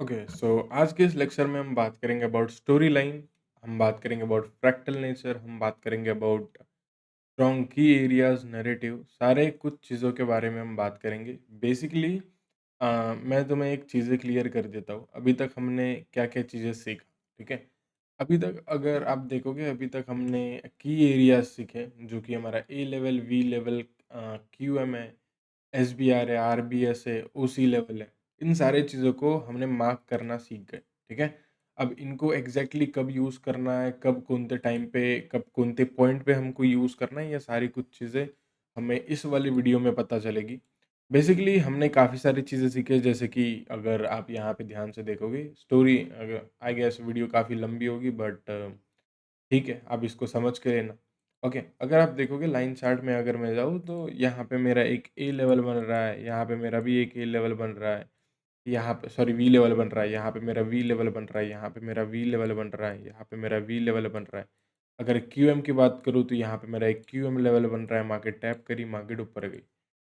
Okay, सो आज के इस लेक्चर में हम बात करेंगे अबाउट स्टोरी लाइन, हम बात करेंगे अबाउट फ्रैक्टल नेचर, हम बात करेंगे अबाउट स्ट्रॉन्ग की एरियाज, नैरेटिव, सारे कुछ चीज़ों के बारे में हम बात करेंगे। बेसिकली मैं तुम्हें एक चीज़ें क्लियर कर देता हूँ, अभी तक हमने क्या-क्या चीज़ें सीखा, ठीक है? अभी तक अगर आप देखोगे, अभी तक हमने की एरियाज सीखे, जो कि हमारा ए लेवल, वी लेवल, क्यूएम है, एसबीआर है, आरबीएस है, ओसी लेवल है। इन सारे चीज़ों को हमने मार्क करना सीख गए, ठीक है? अब इनको एग्ज़ैक्टली कब यूज़ करना है, कब कौन-से टाइम पे, कब कौन-से पॉइंट पे हमको यूज़ करना है, ये सारी कुछ चीज़ें हमें इस वाली वीडियो में पता चलेगी। बेसिकली हमने काफ़ी सारी चीज़ें सीखी, जैसे कि अगर आप यहाँ पे ध्यान से देखोगे स्टोरी, अगर आई गेस वीडियो काफ़ी लंबी होगी, बट ठीक है, आप इसको समझ के लेना। ओके, अगर आप देखोगे लाइन चार्ट में अगर मैं जाऊँ तो यहाँ पे मेरा एक ए लेवल बन रहा है, यहाँ पे मेरा भी एक ए लेवल बन रहा है, यहाँ पे सॉरी वी लेवल बन रहा है, यहाँ पे मेरा वी लेवल बन रहा है, यहाँ पे मेरा वी लेवल बन रहा है, यहाँ पे मेरा वी लेवल बन रहा है। अगर क्यूएम की बात करूँ तो यहाँ पे मेरा एक क्यूएम लेवल बन रहा है, मार्केट टैप करी, मार्केट ऊपर गई।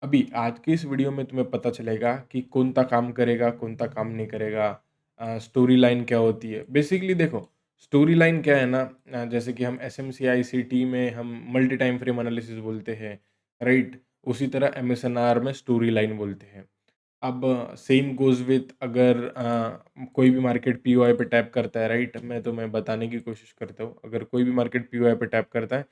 अभी आज की इस वीडियो में तुम्हें पता चलेगा कि कौन-सा काम करेगा, कौन-सा काम नहीं करेगा। स्टोरी लाइन क्या होती है? बेसिकली देखो, स्टोरी लाइन क्या है ना, जैसे कि हम एसएमसी-आईसीटी में हम मल्टी टाइम फ्रेम एनालिसिस बोलते हैं, राइट? उसी तरह एमएसएनआर में स्टोरी लाइन बोलते हैं। अब सेम गोज़ विथ अगर कोई भी मार्केट पीओआई पे टैप करता है, राइट? मैं तुम्हें बताने की कोशिश करता हूँ। अगर कोई भी मार्केट पीओआई पे टैप करता है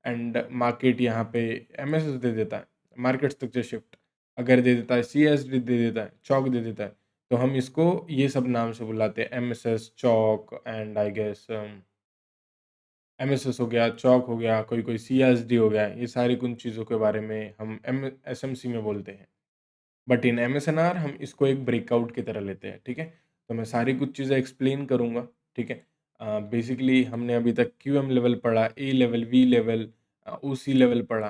एंड मार्केट यहाँ पे एमएसएस दे देता है, मार्केट स्ट्रक्चर शिफ्ट अगर दे देता है, सीएसडी दे देता है, चॉक दे देता है, तो हम इसको ये सब नाम से बुलाते हैं, MSS, chalk and I guess MSS हो गया, चॉक हो गया, कोई-कोई सीएसडी हो गया, ये सारी कुछ चीज़ों के बारे में हम एसएमसी में बोलते हैं। बट इन एमएसएनआर हम इसको एक ब्रेकआउट की तरह लेते हैं, ठीक है? तो मैं सारी कुछ चीज़ें एक्सप्लेन करूँगा, ठीक है? बेसिकली हमने अभी तक क्यूएम लेवल पढ़ा, A level, V level, OC level पढ़ा,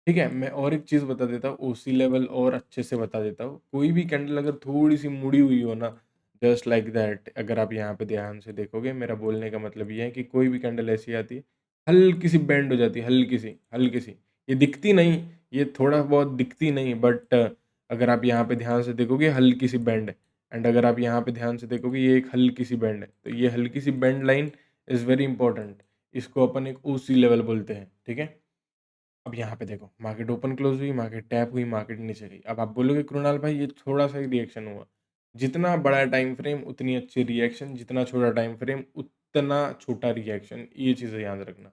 ठीक है? मैं और एक चीज़ बता देता हूँ, ओसी लेवल और अच्छे से बता देता हूँ। कोई भी कैंडल अगर थोड़ी-सी मुड़ी हुई हो ना, जस्ट लाइक दैट, अगर आप यहाँ पे ध्यान से देखोगे, मेरा बोलने का मतलब ये है कि कोई भी कैंडल ऐसी आती है, हल्की-सी बेंड हो जाती है, हल्की-सी, हल्की-सी। ये दिखती नहीं, ये थोड़ा बहुत दिखती नहीं, बट अगर आप यहाँ पे ध्यान से देखोगे हल्की-सी बेंड है एंड अगर आप यहाँ पे ध्यान से देखोगे ये एक हल्की-सी बेंड है। तो ये हल्की-सी bend line is very important. इसको अपन एक ओसी लेवल बोलते हैं, ठीक है? अब यहाँ पे देखो, मार्केट ओपन क्लोज़ हुई, मार्केट टैप हुई, मार्केट नीचे गई। अब आप बोलोगे कृणाल भाई ये थोड़ा-सा ही रिएक्शन हुआ। जितना बड़ा टाइम फ्रेम उतनी अच्छी रिएक्शन, जितना छोटा टाइम फ्रेम उतना छोटा रिएक्शन, ये चीज़ें याद रखना।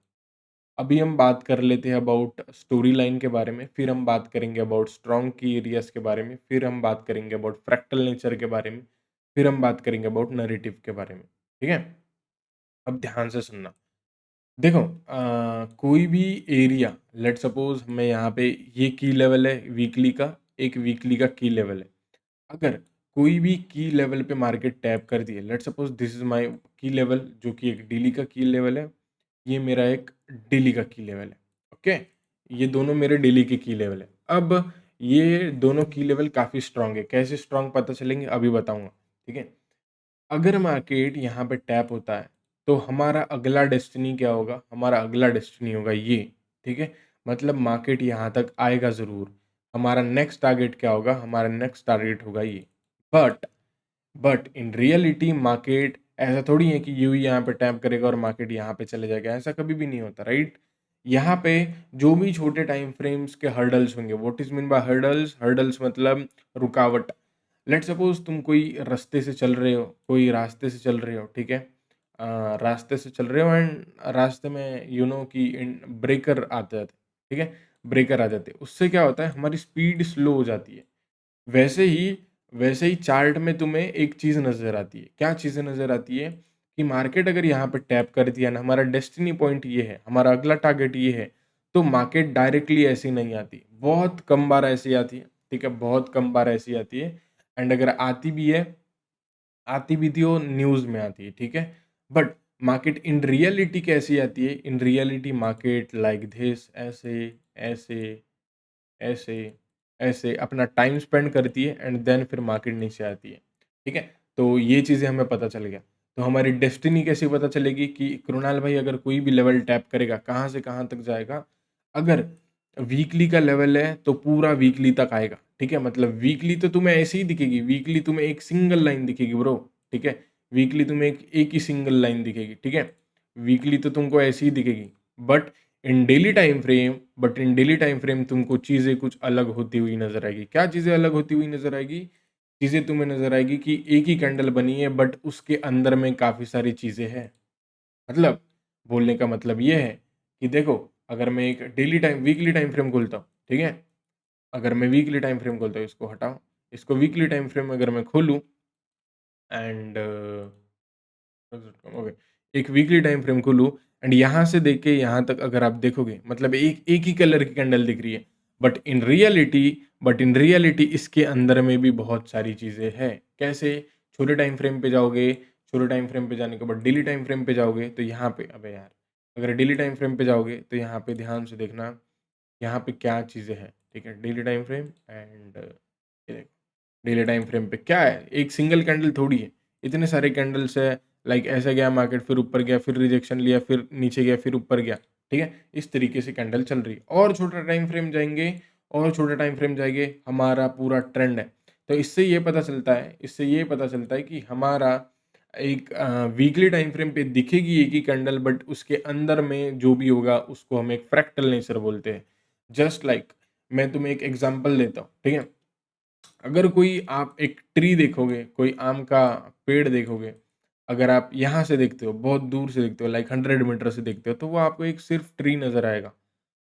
अभी हम बात कर लेते हैं अबाउट स्टोरी लाइन के बारे में, फिर हम बात करेंगे अबाउट स्ट्रॉन्ग की एरियाज़ के बारे में, फिर हम बात करेंगे अबाउट फ्रैक्टल नेचर के बारे में, फिर हम बात करेंगे अबाउट नैरेटिव के बारे में, ठीक है? अब ध्यान से सुनना। देखो, कोई भी एरिया, लेट्स सपोज़ मैं यहाँ पे ये की लेवल है वीकली का, एक वीकली का की लेवल है। अगर कोई भी की लेवल पे मार्केट टैप कर दी है, let's suppose this is my की लेवल जो कि एक डेली का की लेवल है, ये मेरा एक डेली का की लेवल है, ओके? ये दोनों मेरे डेली के की लेवल है। अब ये दोनों की लेवल काफ़ी स्ट्रॉन्ग है, कैसे स्ट्रॉन्ग पता चलेंगे अभी बताऊँगा, ठीक है? अगर मार्केट यहाँ पे टैप होता है, तो हमारा अगला डेस्टिनी क्या होगा? हमारा अगला डेस्टिनी होगा ये, ठीक है? मतलब मार्केट यहाँ तक आएगा ज़रूर। हमारा नेक्स्ट टारगेट क्या होगा? हमारा नेक्स्ट टारगेट होगा ये। But but in reality market ऐसा थोड़ी है कि यूँ ही यहाँ पे टैप करेगा और मार्केट यहाँ पे चले जाएगा, ऐसा कभी भी नहीं होता, राइट? यहाँ पे जो भी छोटे टाइम फ्रेम्स के हर्डल्स होंगे, what is mean by hurdles? Hurdles मतलब रुकावट। लेट्स सपोज़ तुम कोई रास्ते से चल रहे हो, कोई रास्ते से चल रहे हो, ठीक है? रास्ते से चल रहे हो एंड रास्ते में यू नो कि इन ब्रेकर आते जाते, ठीक है? ब्रेकर आ जाते हैं, उससे क्या होता है हमारी स्पीड स्लो हो जाती है। वैसे ही वैसे ही चार्ट में तुम्हें एक चीज़ नज़र आती है। क्या चीज़ें नज़र आती है? कि मार्केट अगर यहाँ पे टैप कर दिया ना, हमारा डेस्टिनी पॉइंट ये है, हमारा अगला टारगेट ये है, तो मार्केट डायरेक्टली ऐसे नहीं आती। बहुत कम बार ऐसी आती है, ठीक है? बहुत कम बार ऐसी आती है एंड अगर आती भी थी वो न्यूज़ में आती है, ठीक है? बट मार्केट इन रियलिटी कैसी आती है? In reality market like this ऐसे, ऐसे, ऐसे, ऐसे अपना टाइम स्पेंड करती है एंड देन फिर मार्केट नीचे आती है, ठीक है? तो ये चीज़ें हमें पता चल गया। तो हमारी डेस्टिनी कैसे पता चलेगी कि कृणाल भाई अगर कोई भी लेवल टैप करेगा, कहाँ से कहाँ तक जाएगा? अगर वीकली का लेवल है तो पूरा वीकली तक आएगा, ठीक है? मतलब वीकली तो तुम्हें ऐसे ही दिखेगी, वीकली तुम्हें एक सिंगल लाइन दिखेगी ब्रो, ठीक है? वीकली तुम्हें एक एक ही सिंगल लाइन दिखेगी, ठीक है? वीकली तो तुमको ऐसी ही दिखेगी, but in daily time frame तुमको चीज़ें कुछ अलग होती हुई नज़र आएगी। क्या चीज़ें अलग होती हुई नज़र आएगी? चीज़ें तुम्हें नज़र आएगी कि एक ही कैंडल बनी है बट उसके अंदर में काफ़ी सारी चीज़ें हैं। मतलब बोलने का मतलब ये है कि देखो, अगर मैं एक वीकली टाइम फ्रेम खोलता हूँ, ठीक है? अगर मैं वीकली टाइम फ्रेम खोलता हूँ, इसको हटाओ। इसको वीकली टाइम फ्रेम अगर मैं खोलूँ एंड ओके, एक वीकली टाइम फ्रेम खोलूँ एंड यहाँ से देख के यहाँ तक अगर आप देखोगे, मतलब एक एक ही कलर की कैंडल दिख रही है, बट इन रियलिटी इसके अंदर में भी बहुत सारी चीज़ें हैं। कैसे? छोटे टाइम फ्रेम पे जाओगे, छोटे टाइम फ्रेम पे जाने के बाद डेली टाइम फ्रेम पे जाओगे तो यहाँ पे अबे यार! अगर डेली टाइम फ्रेम पे जाओगे तो यहाँ पे ध्यान से देखना, यहाँ पे क्या चीज़ें हैं, ठीक है? डेली टाइम फ्रेम एंड ये देखो, डेली टाइम फ्रेम पे क्या है? एक सिंगल कैंडल थोड़ी है, इतने सारे कैंडल्स है। लाइक ऐसे गया मार्केट, फिर ऊपर गया, फिर रिजेक्शन लिया, फिर नीचे गया, फिर ऊपर गया, ठीक है? इस तरीके से कैंडल चल रही है। और छोटा टाइम फ्रेम जाएँगे, और छोटा टाइम फ्रेम जाएँगे, हमारा पूरा ट्रेंड है। तो इससे ये पता चलता है कि हमारा एक वीकली टाइम फ्रेम पे दिखेगी एक ही कैंडल, बट उसके अंदर में जो भी होगा उसको हम एक फ्रैक्टल नेचर बोलते हैं। जस्ट लाइक मैं तुम्हें एक एग्ज़ाम्पल देता हूँ, ठीक है? अगर कोई आप एक ट्री देखोगे, कोई आम का पेड़ देखोगे, अगर आप यहाँ से देखते हो, बहुत दूर से देखते हो, लाइक 100 मीटर से देखते हो, तो वो आपको एक सिर्फ़ ट्री नज़र आएगा।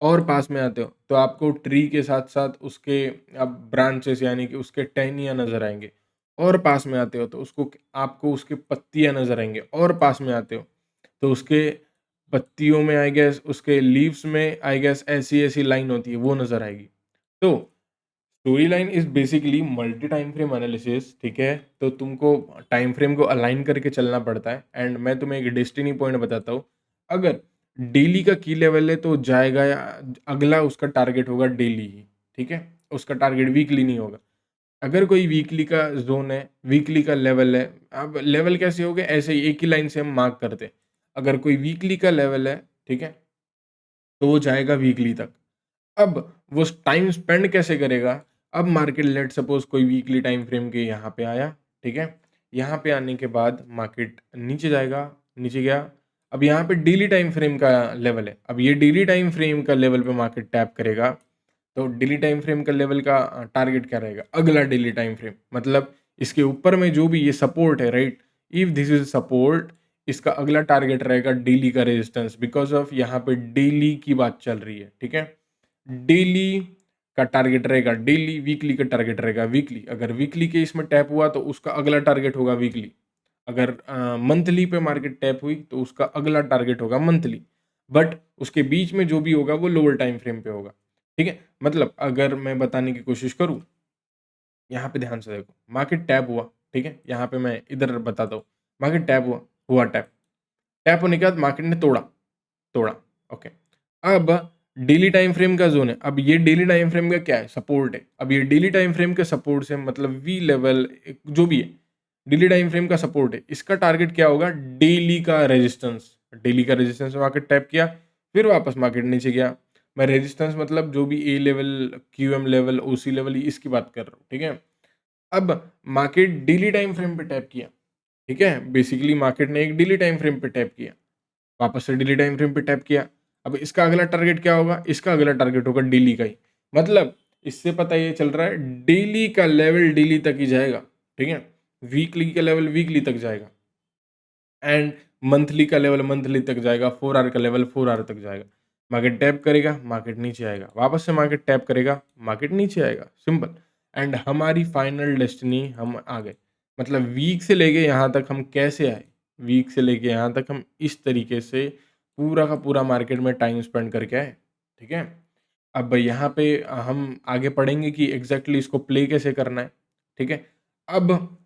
और पास में आते हो, तो आपको ट्री के साथ-साथ उसके अब ब्रांचेज़ यानी कि उसके टहनियाँ नज़र आएँगे। और पास में आते हो, तो आपको उसकी पत्तियाँ नज़र आएँगे। और पास में आते हो, तो उसके पत्तियों में आई गेस उसके लीव्स में आई गेस ऐसी-ऐसी लाइन होती है, वो नज़र आएगी। तो story line is basically multi time frame analysis, ठीक है? तो तुमको टाइम फ्रेम को अलाइन करके चलना पड़ता है एंड मैं तुम्हें एक डेस्टिनी पॉइंट बताता हूँ। अगर डेली का की लेवल है तो जाएगा या अगला उसका टारगेट होगा डेली ही, ठीक है? उसका टारगेट वीकली नहीं होगा। अगर कोई वीकली का ज़ोन है, वीकली का लेवल है, अब लेवल कैसे हो गए? ऐसे ही एक ही लाइन से हम मार्क करते हैं। अगर कोई वीकली का लेवल है, ठीक है? तो वो जाएगा वीकली तक। अब वो टाइम स्पेंड कैसे करेगा? अब मार्केट लेट्स सपोज़ कोई वीकली टाइम फ्रेम के यहाँ पे आया, ठीक है? यहाँ पे आने के बाद मार्केट नीचे जाएगा, नीचे गया। अब यहाँ पे डेली टाइम फ्रेम का लेवल है। अब ये डेली टाइम फ्रेम का लेवल पे मार्केट टैप करेगा, तो डेली टाइम फ्रेम का लेवल का टारगेट क्या रहेगा? अगला डेली टाइम फ्रेम। मतलब इसके ऊपर में जो भी ये सपोर्ट है, right? If this is support, इसका अगला टारगेट रहेगा डेली का रेजिस्टेंस, बिकॉज़ ऑफ यहाँ पे डेली की बात चल रही है, ठीक है? डेली का टारगेट रहेगा डेली, वीकली का टारगेट रहेगा वीकली। अगर वीकली के इसमें टैप हुआ तो उसका अगला टारगेट होगा वीकली। अगर मंथली पे मार्केट टैप हुई तो उसका अगला टारगेट होगा मंथली। बट उसके बीच में जो भी होगा वो लोअर टाइम फ्रेम पे होगा, ठीक है? मतलब अगर मैं बताने की कोशिश करूँ, यहाँ पे ध्यान से देखो, मार्केट टैप हुआ, ठीक है? यहाँ पे मैं इधर बताता हूँ, मार्केट टैप हुआ टैप। टैप होने के बाद मार्केट ने तोड़ा, तोड़ा, ओके। अब डेली टाइम फ्रेम का ज़ोन है, अब ये डेली टाइम फ्रेम का क्या है? सपोर्ट है। अब ये डेली टाइम फ्रेम के सपोर्ट से मतलब वी लेवल जो भी है, डेली टाइम फ्रेम का सपोर्ट है। इसका टारगेट क्या होगा? डेली का रेजिस्टेंस। डेली का रेजिस्टेंस में मार्केट टैप किया, फिर वापस मार्केट नीचे गया। मैं रेजिस्टेंस मतलब जो भी ए level, QM level, OC level इसकी बात कर रहा हूँ, ठीक है? अब मार्केट डेली टाइम फ्रेम पे टैप किया, ठीक है? बेसिकली मार्केट ने एक डेली टाइम फ्रेम पे टैप किया। वापस से डेली टाइम फ्रेम पे टैप किया। अब इसका अगला टारगेट क्या होगा? इसका अगला टारगेट होगा डेली का ही। मतलब इससे पता ये चल रहा है डेली का लेवल डेली तक ही जाएगा, ठीक है? वीकली का लेवल वीकली तक जाएगा एंड मंथली का लेवल मंथली तक जाएगा, 4 आवर का लेवल 4 आवर तक जाएगा। मार्केट टैप करेगा, मार्केट नीचे आएगा, वापस से मार्केट टैप करेगा, मार्केट नीचे आएगा, सिंपल। एंड हमारी फाइनल डेस्टिनी हम आ गए। मतलब वीक से लेके यहाँ तक हम कैसे आए? वीक से लेके यहाँ तक हम इस तरीके से पूरा का पूरा मार्केट में टाइम स्पेंड करके आए, ठीक है? अब यहाँ पे हम आगे पढ़ेंगे कि एग्ज़ैक्टली इसको प्ले कैसे करना है, ठीक है? अब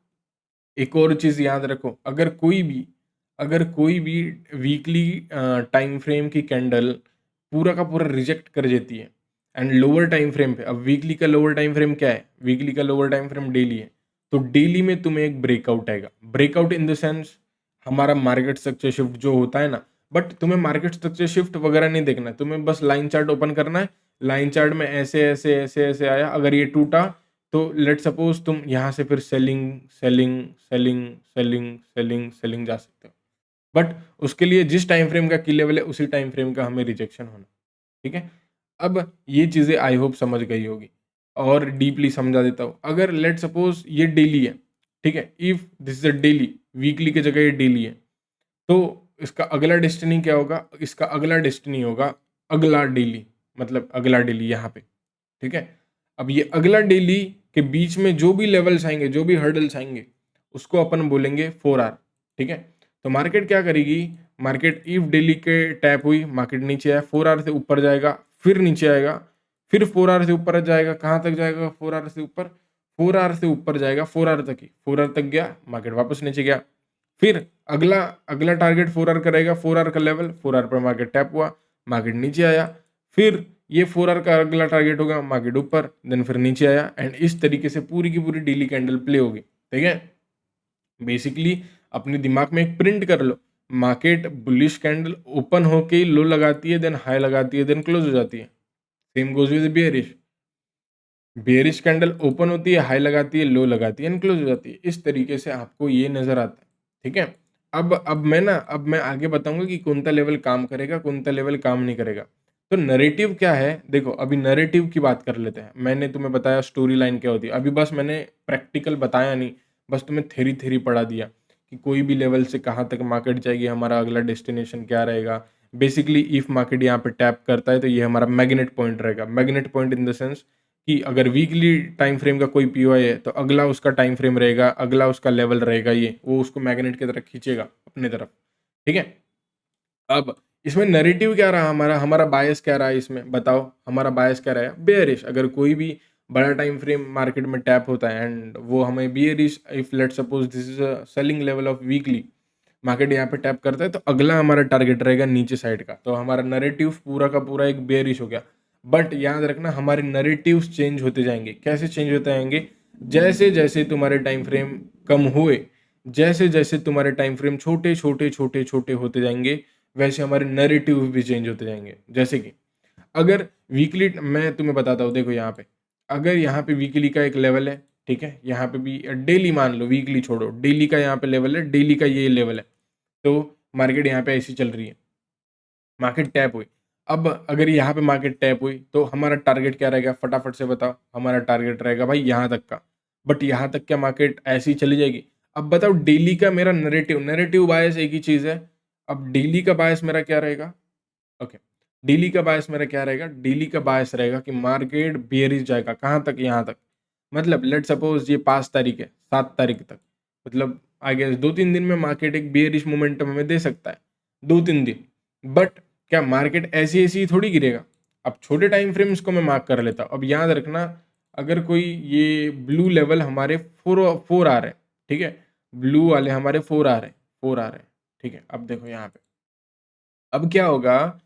एक और चीज़ याद रखो, अगर कोई भी वीकली टाइम फ्रेम की कैंडल पूरा का पूरा रिजेक्ट कर देती है एंड लोअर टाइम फ्रेम पे, अब वीकली का लोअर टाइम फ्रेम क्या है? वीकली का लोअर टाइम फ्रेम डेली है। तो डेली में तुम्हें एक ब्रेकआउट आएगा। ब्रेकआउट इन द सेंस हमारा मार्केट स्ट्रक्चर शिफ्ट जो होता है ना, बट तुम्हें मार्केट स्ट्रक्चर शिफ्ट वगैरह नहीं देखना है, तुम्हें बस लाइन चार्ट ओपन करना है। लाइन चार्ट में ऐसे, ऐसे, ऐसे, ऐसे आया, अगर ये टूटा तो लेट्स सपोज तुम यहाँ से फिर selling selling selling selling selling selling जा सकते हो, बट उसके लिए जिस टाइम फ्रेम का की लेवल है उसी टाइम फ्रेम का हमें रिजेक्शन होना, ठीक है। अब ये चीज़ें आई होप समझ गई होगी, और डीपली समझा देता हूँ। अगर लेट सपोज ये डेली है, ठीक है, if this is a daily, weekly की जगह ये डेली है, तो इसका अगला डेस्टिनी क्या होगा? इसका अगला डेस्टिनी होगा अगला डेली, मतलब अगला डेली यहाँ पे, ठीक है। अब ये अगला डेली के बीच में जो भी लेवल्स आएंगे, जो भी हर्डल्स आएंगे, उसको अपन बोलेंगे 4R, ठीक है। तो मार्केट क्या करेगी? मार्केट इफ डेली के टैप हुई, मार्केट नीचे आया, 4R से ऊपर जाएगा, फिर नीचे आएगा, फिर 4R से ऊपर जाएगा, कहाँ तक जाएगा? 4R से ऊपर, 4R से ऊपर जाएगा, 4R तक ही, 4R तक गया, मार्केट वापस नीचे गया, फिर अगला अगला टारगेट 4R करेगा, 4R का लेवल, 4R पर मार्केट टैप हुआ, मार्केट नीचे आया, फिर ये 4R का अगला टारगेट होगा, मार्केट ऊपर, देन फिर नीचे आया, एंड इस तरीके से पूरी की पूरी डेली कैंडल प्ले होगी, ठीक है। बेसिकली अपने दिमाग में एक प्रिंट कर लो, मार्केट बुलिश कैंडल ओपन होके ही लो लगाती है, देन हाई लगाती है, देन क्लोज हो जाती है। Same goes with bearish, bearish candle open होती है, हाई लगाती है, लो लगाती है, एंड क्लोज हो जाती है। इस तरीके से आपको ये नजर आता है, ठीक है। अब मैं आगे बताऊंगा कि कौन सा लेवल काम करेगा, कौन सा लेवल काम नहीं करेगा। तो नरेटिव क्या है? देखो, अभी नरेटिव की बात कर लेते हैं। मैंने तुम्हें बताया स्टोरी लाइन क्या होती है, अभी बस मैंने प्रैक्टिकल बताया नहीं, बस तुम्हें थेरी थेरी पढ़ा दिया कि कोई भी लेवल से कहाँ तक मार्केट जाएगी, हमारा अगला डेस्टिनेशन क्या रहेगा। बेसिकली इफ मार्केट यहाँ पे टैप करता है तो ये हमारा मैग्नेट पॉइंट रहेगा। Magnet point in the sense कि अगर वीकली टाइम फ्रेम का कोई पीओआई है तो अगला उसका टाइम फ्रेम रहेगा, अगला उसका लेवल रहेगा, ये वो उसको मैग्नेट की तरफ खींचेगा अपने तरफ, ठीक है। अब इसमें नैरेटिव क्या रहा हमारा, हमारा बायस क्या रहा इसमें बताओ? हमारा बायस क्या रहा? बेयरिश। अगर कोई भी बड़ा टाइम फ्रेम मार्केट में टैप होता है एंड वो हमें bearish, if let suppose this is a selling level of weekly, market यहाँ पे टैप करता है तो अगला हमारा टारगेट रहेगा नीचे साइड का, तो हमारा नैरेटिव पूरा का पूरा एक बेयरिश हो गया। बट याद रखना, हमारे नैरेटिव्स चेंज होते जाएंगे। कैसे चेंज होते जाएंगे? जैसे जैसे तुम्हारे टाइम फ्रेम कम हुए, जैसे जैसे तुम्हारे टाइम फ्रेम छोटे छोटे छोटे छोटे होते जाएंगे, वैसे हमारे नैरेटिव भी चेंज होते जाएंगे। जैसे कि अगर वीकली, मैं तुम्हें बताता हूँ, देखो यहाँ पे, अगर यहाँ पे वीकली का एक लेवल है, ठीक है, यहाँ पे भी डेली मान लो, वीकली छोड़ो, डेली का यहाँ पे लेवल है, डेली का ये लेवल है, तो मार्केट यहाँ पे ऐसी चल रही है, मार्केट टैप हुई। अब अगर यहाँ पे मार्केट टैप हुई तो हमारा टारगेट क्या रहेगा? फटाफट से बताओ। हमारा टारगेट रहेगा भाई यहाँ तक का, बट यहाँ तक क्या मार्केट ऐसी चली जाएगी? अब बताओ, डेली का मेरा नैरेटिव बायस एक ही चीज़ है। अब डेली का बायस मेरा क्या रहेगा? ओके, डेली का बायस मेरा क्या रहेगा? डेली का बायस रहेगा कि मार्केट बेयरिश जाएगा, कहाँ तक? यहाँ तक। मतलब लेट सपोज ये 5 तारीख है, 7 तारीख तक, मतलब आई गेस 2-3 दिन में मार्केट एक बेयरिश मोमेंटम हमें दे सकता है, 2-3 दिन। बट क्या मार्केट ऐसी ऐसी थोड़ी गिरेगा? अब छोटे टाइम फ्रेम्स को मैं मार्क कर लेता हूँ। अब याद रखना, अगर कोई ये ब्लू लेवल हमारे 4 आ रहे हैं, ठीक है, ब्लू वाले हमारे 4 आ रहे हैं, 4 आ रहे हैं, ठीक है। अब देखो यहाँ पे, अब क्या होगा?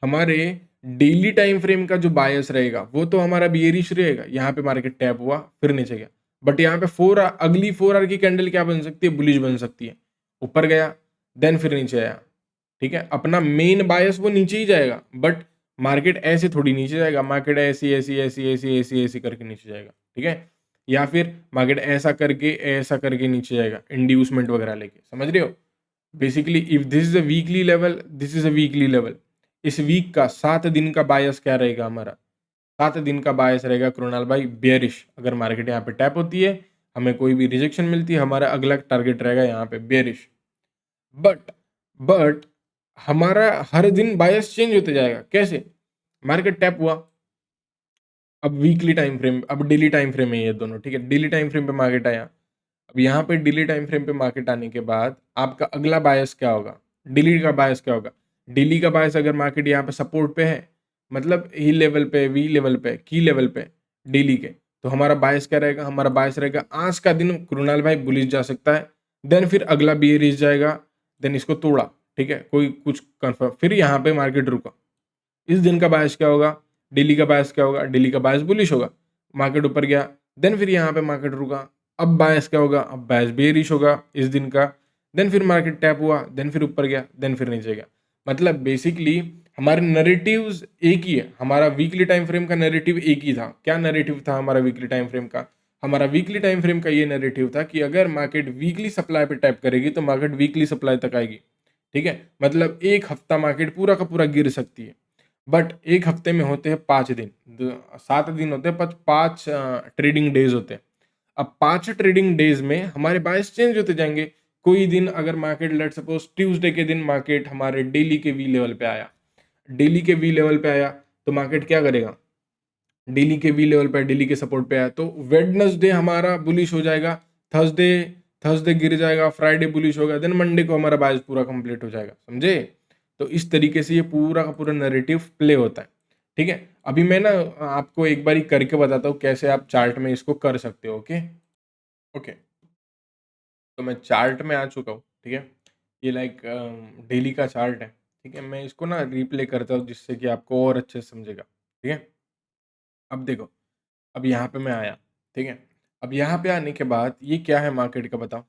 हमारे डेली टाइम फ्रेम का जो बायस रहेगा वो तो हमारा बियरिश रहेगा। यहाँ पे मार्केट टैप हुआ, फिर नीचे गया, बट यहाँ पे 4 अगली 4 आवर की कैंडल क्या बन सकती है? बुलिश बन सकती है। ऊपर गया, देन फिर नीचे आया, ठीक है। अपना मेन बायस वो नीचे ही जाएगा, बट मार्केट ऐसे थोड़ी नीचे जाएगा, मार्केट ऐसी ऐसी ऐसी ऐसी ऐसी ऐसी करके नीचे जाएगा, ठीक है। या फिर मार्केट ऐसा करके नीचे जाएगा, इंड्यूसमेंट वगैरह लेके, समझ रहे हो? Basically if this is a weekly level, this is a weekly level, इस वीक का 7 दिन का बायस क्या रहेगा हमारा? 7 दिन का बायस रहेगा कृणाल भाई बेयरिश। अगर मार्केट यहाँ पे टैप होती है, हमें कोई भी रिजेक्शन मिलती है, हमारा अगला टारगेट रहेगा यहाँ पे बेयरिश। बट बट हमारा हर दिन बायस चेंज होते जाएगा। कैसे? मार्केट टैप हुआ, अब वीकली टाइम फ्रेम, अब डेली टाइम फ्रेम है ये दोनों, ठीक है। डेली टाइम फ्रेम पे मार्केट आया, अब यहाँ पे डेली टाइम फ्रेम पे मार्केट आने के बाद आपका अगला बायस क्या होगा? डेली का बायस क्या होगा? डेली का बायस, अगर मार्केट यहाँ पे सपोर्ट पे है, मतलब ही लेवल पे, वी लेवल पे, की लेवल पे, डेली के, तो हमारा बायस क्या रहेगा? हमारा बायस रहेगा आज का दिन कृणाल भाई बुलिश जा सकता है, देन फिर अगला बेयरिश जाएगा, देन इसको तोड़ा, ठीक है, कोई कुछ कंफर्म, फिर यहाँ पे मार्केट रुका। इस दिन का बायस क्या होगा? डेली का बायस क्या होगा? डेली का बायस बुलिश होगा, मार्केट ऊपर गया, देन फिर यहाँ पे मार्केट रुका। अब बायस क्या होगा? अब बायस बेयरिश होगा इस दिन का, देन फिर मार्केट टैप हुआ, देन फिर ऊपर गया, देन फिर नीचे गया। मतलब बेसिकली हमारे नैरेटिव्स एक ही है। हमारा वीकली टाइम फ्रेम का नैरेटिव एक ही था। क्या नैरेटिव था हमारा वीकली टाइम फ्रेम का? हमारा वीकली टाइम फ्रेम का ये नैरेटिव था कि अगर मार्केट वीकली सप्लाई पे टैप करेगी तो मार्केट वीकली सप्लाई तक आएगी, ठीक है? मतलब 1 हफ्ता मार्केट पूरा का पूरा गिर सकती है। बट 1 हफ्ते में होते हैं 5 दिन, 7 दिन होते हैं, 5 ट्रेडिंग डेज़ होते हैं। अब 5 ट्रेडिंग डेज़ में हमारे बायस चेंज होते जाएँगे। कोई दिन अगर मार्केट लेट्स सपोज़ ट्यूसडे के दिन मार्केट हमारे डेली के वी लेवल पे आया, डेली के वी लेवल पे आया, तो मार्केट क्या करेगा? डेली के वी लेवल पे, डेली के सपोर्ट पे आया, तो वेडनेसडे हमारा बुलिश हो जाएगा, थर्सडे थर्सडे गिर जाएगा, फ्राइडे बुलिश होगा, देन मंडे को हमारा बायस पूरा कंप्लीट हो जाएगा, समझे? तो इस तरीके से ये पूरा का पूरा नैरेटिव प्ले होता है, ठीक है? अभी मैं ना आपको एक बारी करके बताता हूँ कैसे आप चार्ट में इसको कर सकते हो, ओके? ओके, तो मैं चार्ट में आ चुका हूँ, ठीक है? ये लाइक डेली का चार्ट है, ठीक है? मैं इसको ना रिप्ले करता हूँ जिससे कि आपको और अच्छे से समझेगा, ठीक है? अब देखो, अब यहाँ पे मैं आया, ठीक है? अब यहाँ पे आने के बाद ये क्या है मार्केट का बताओ?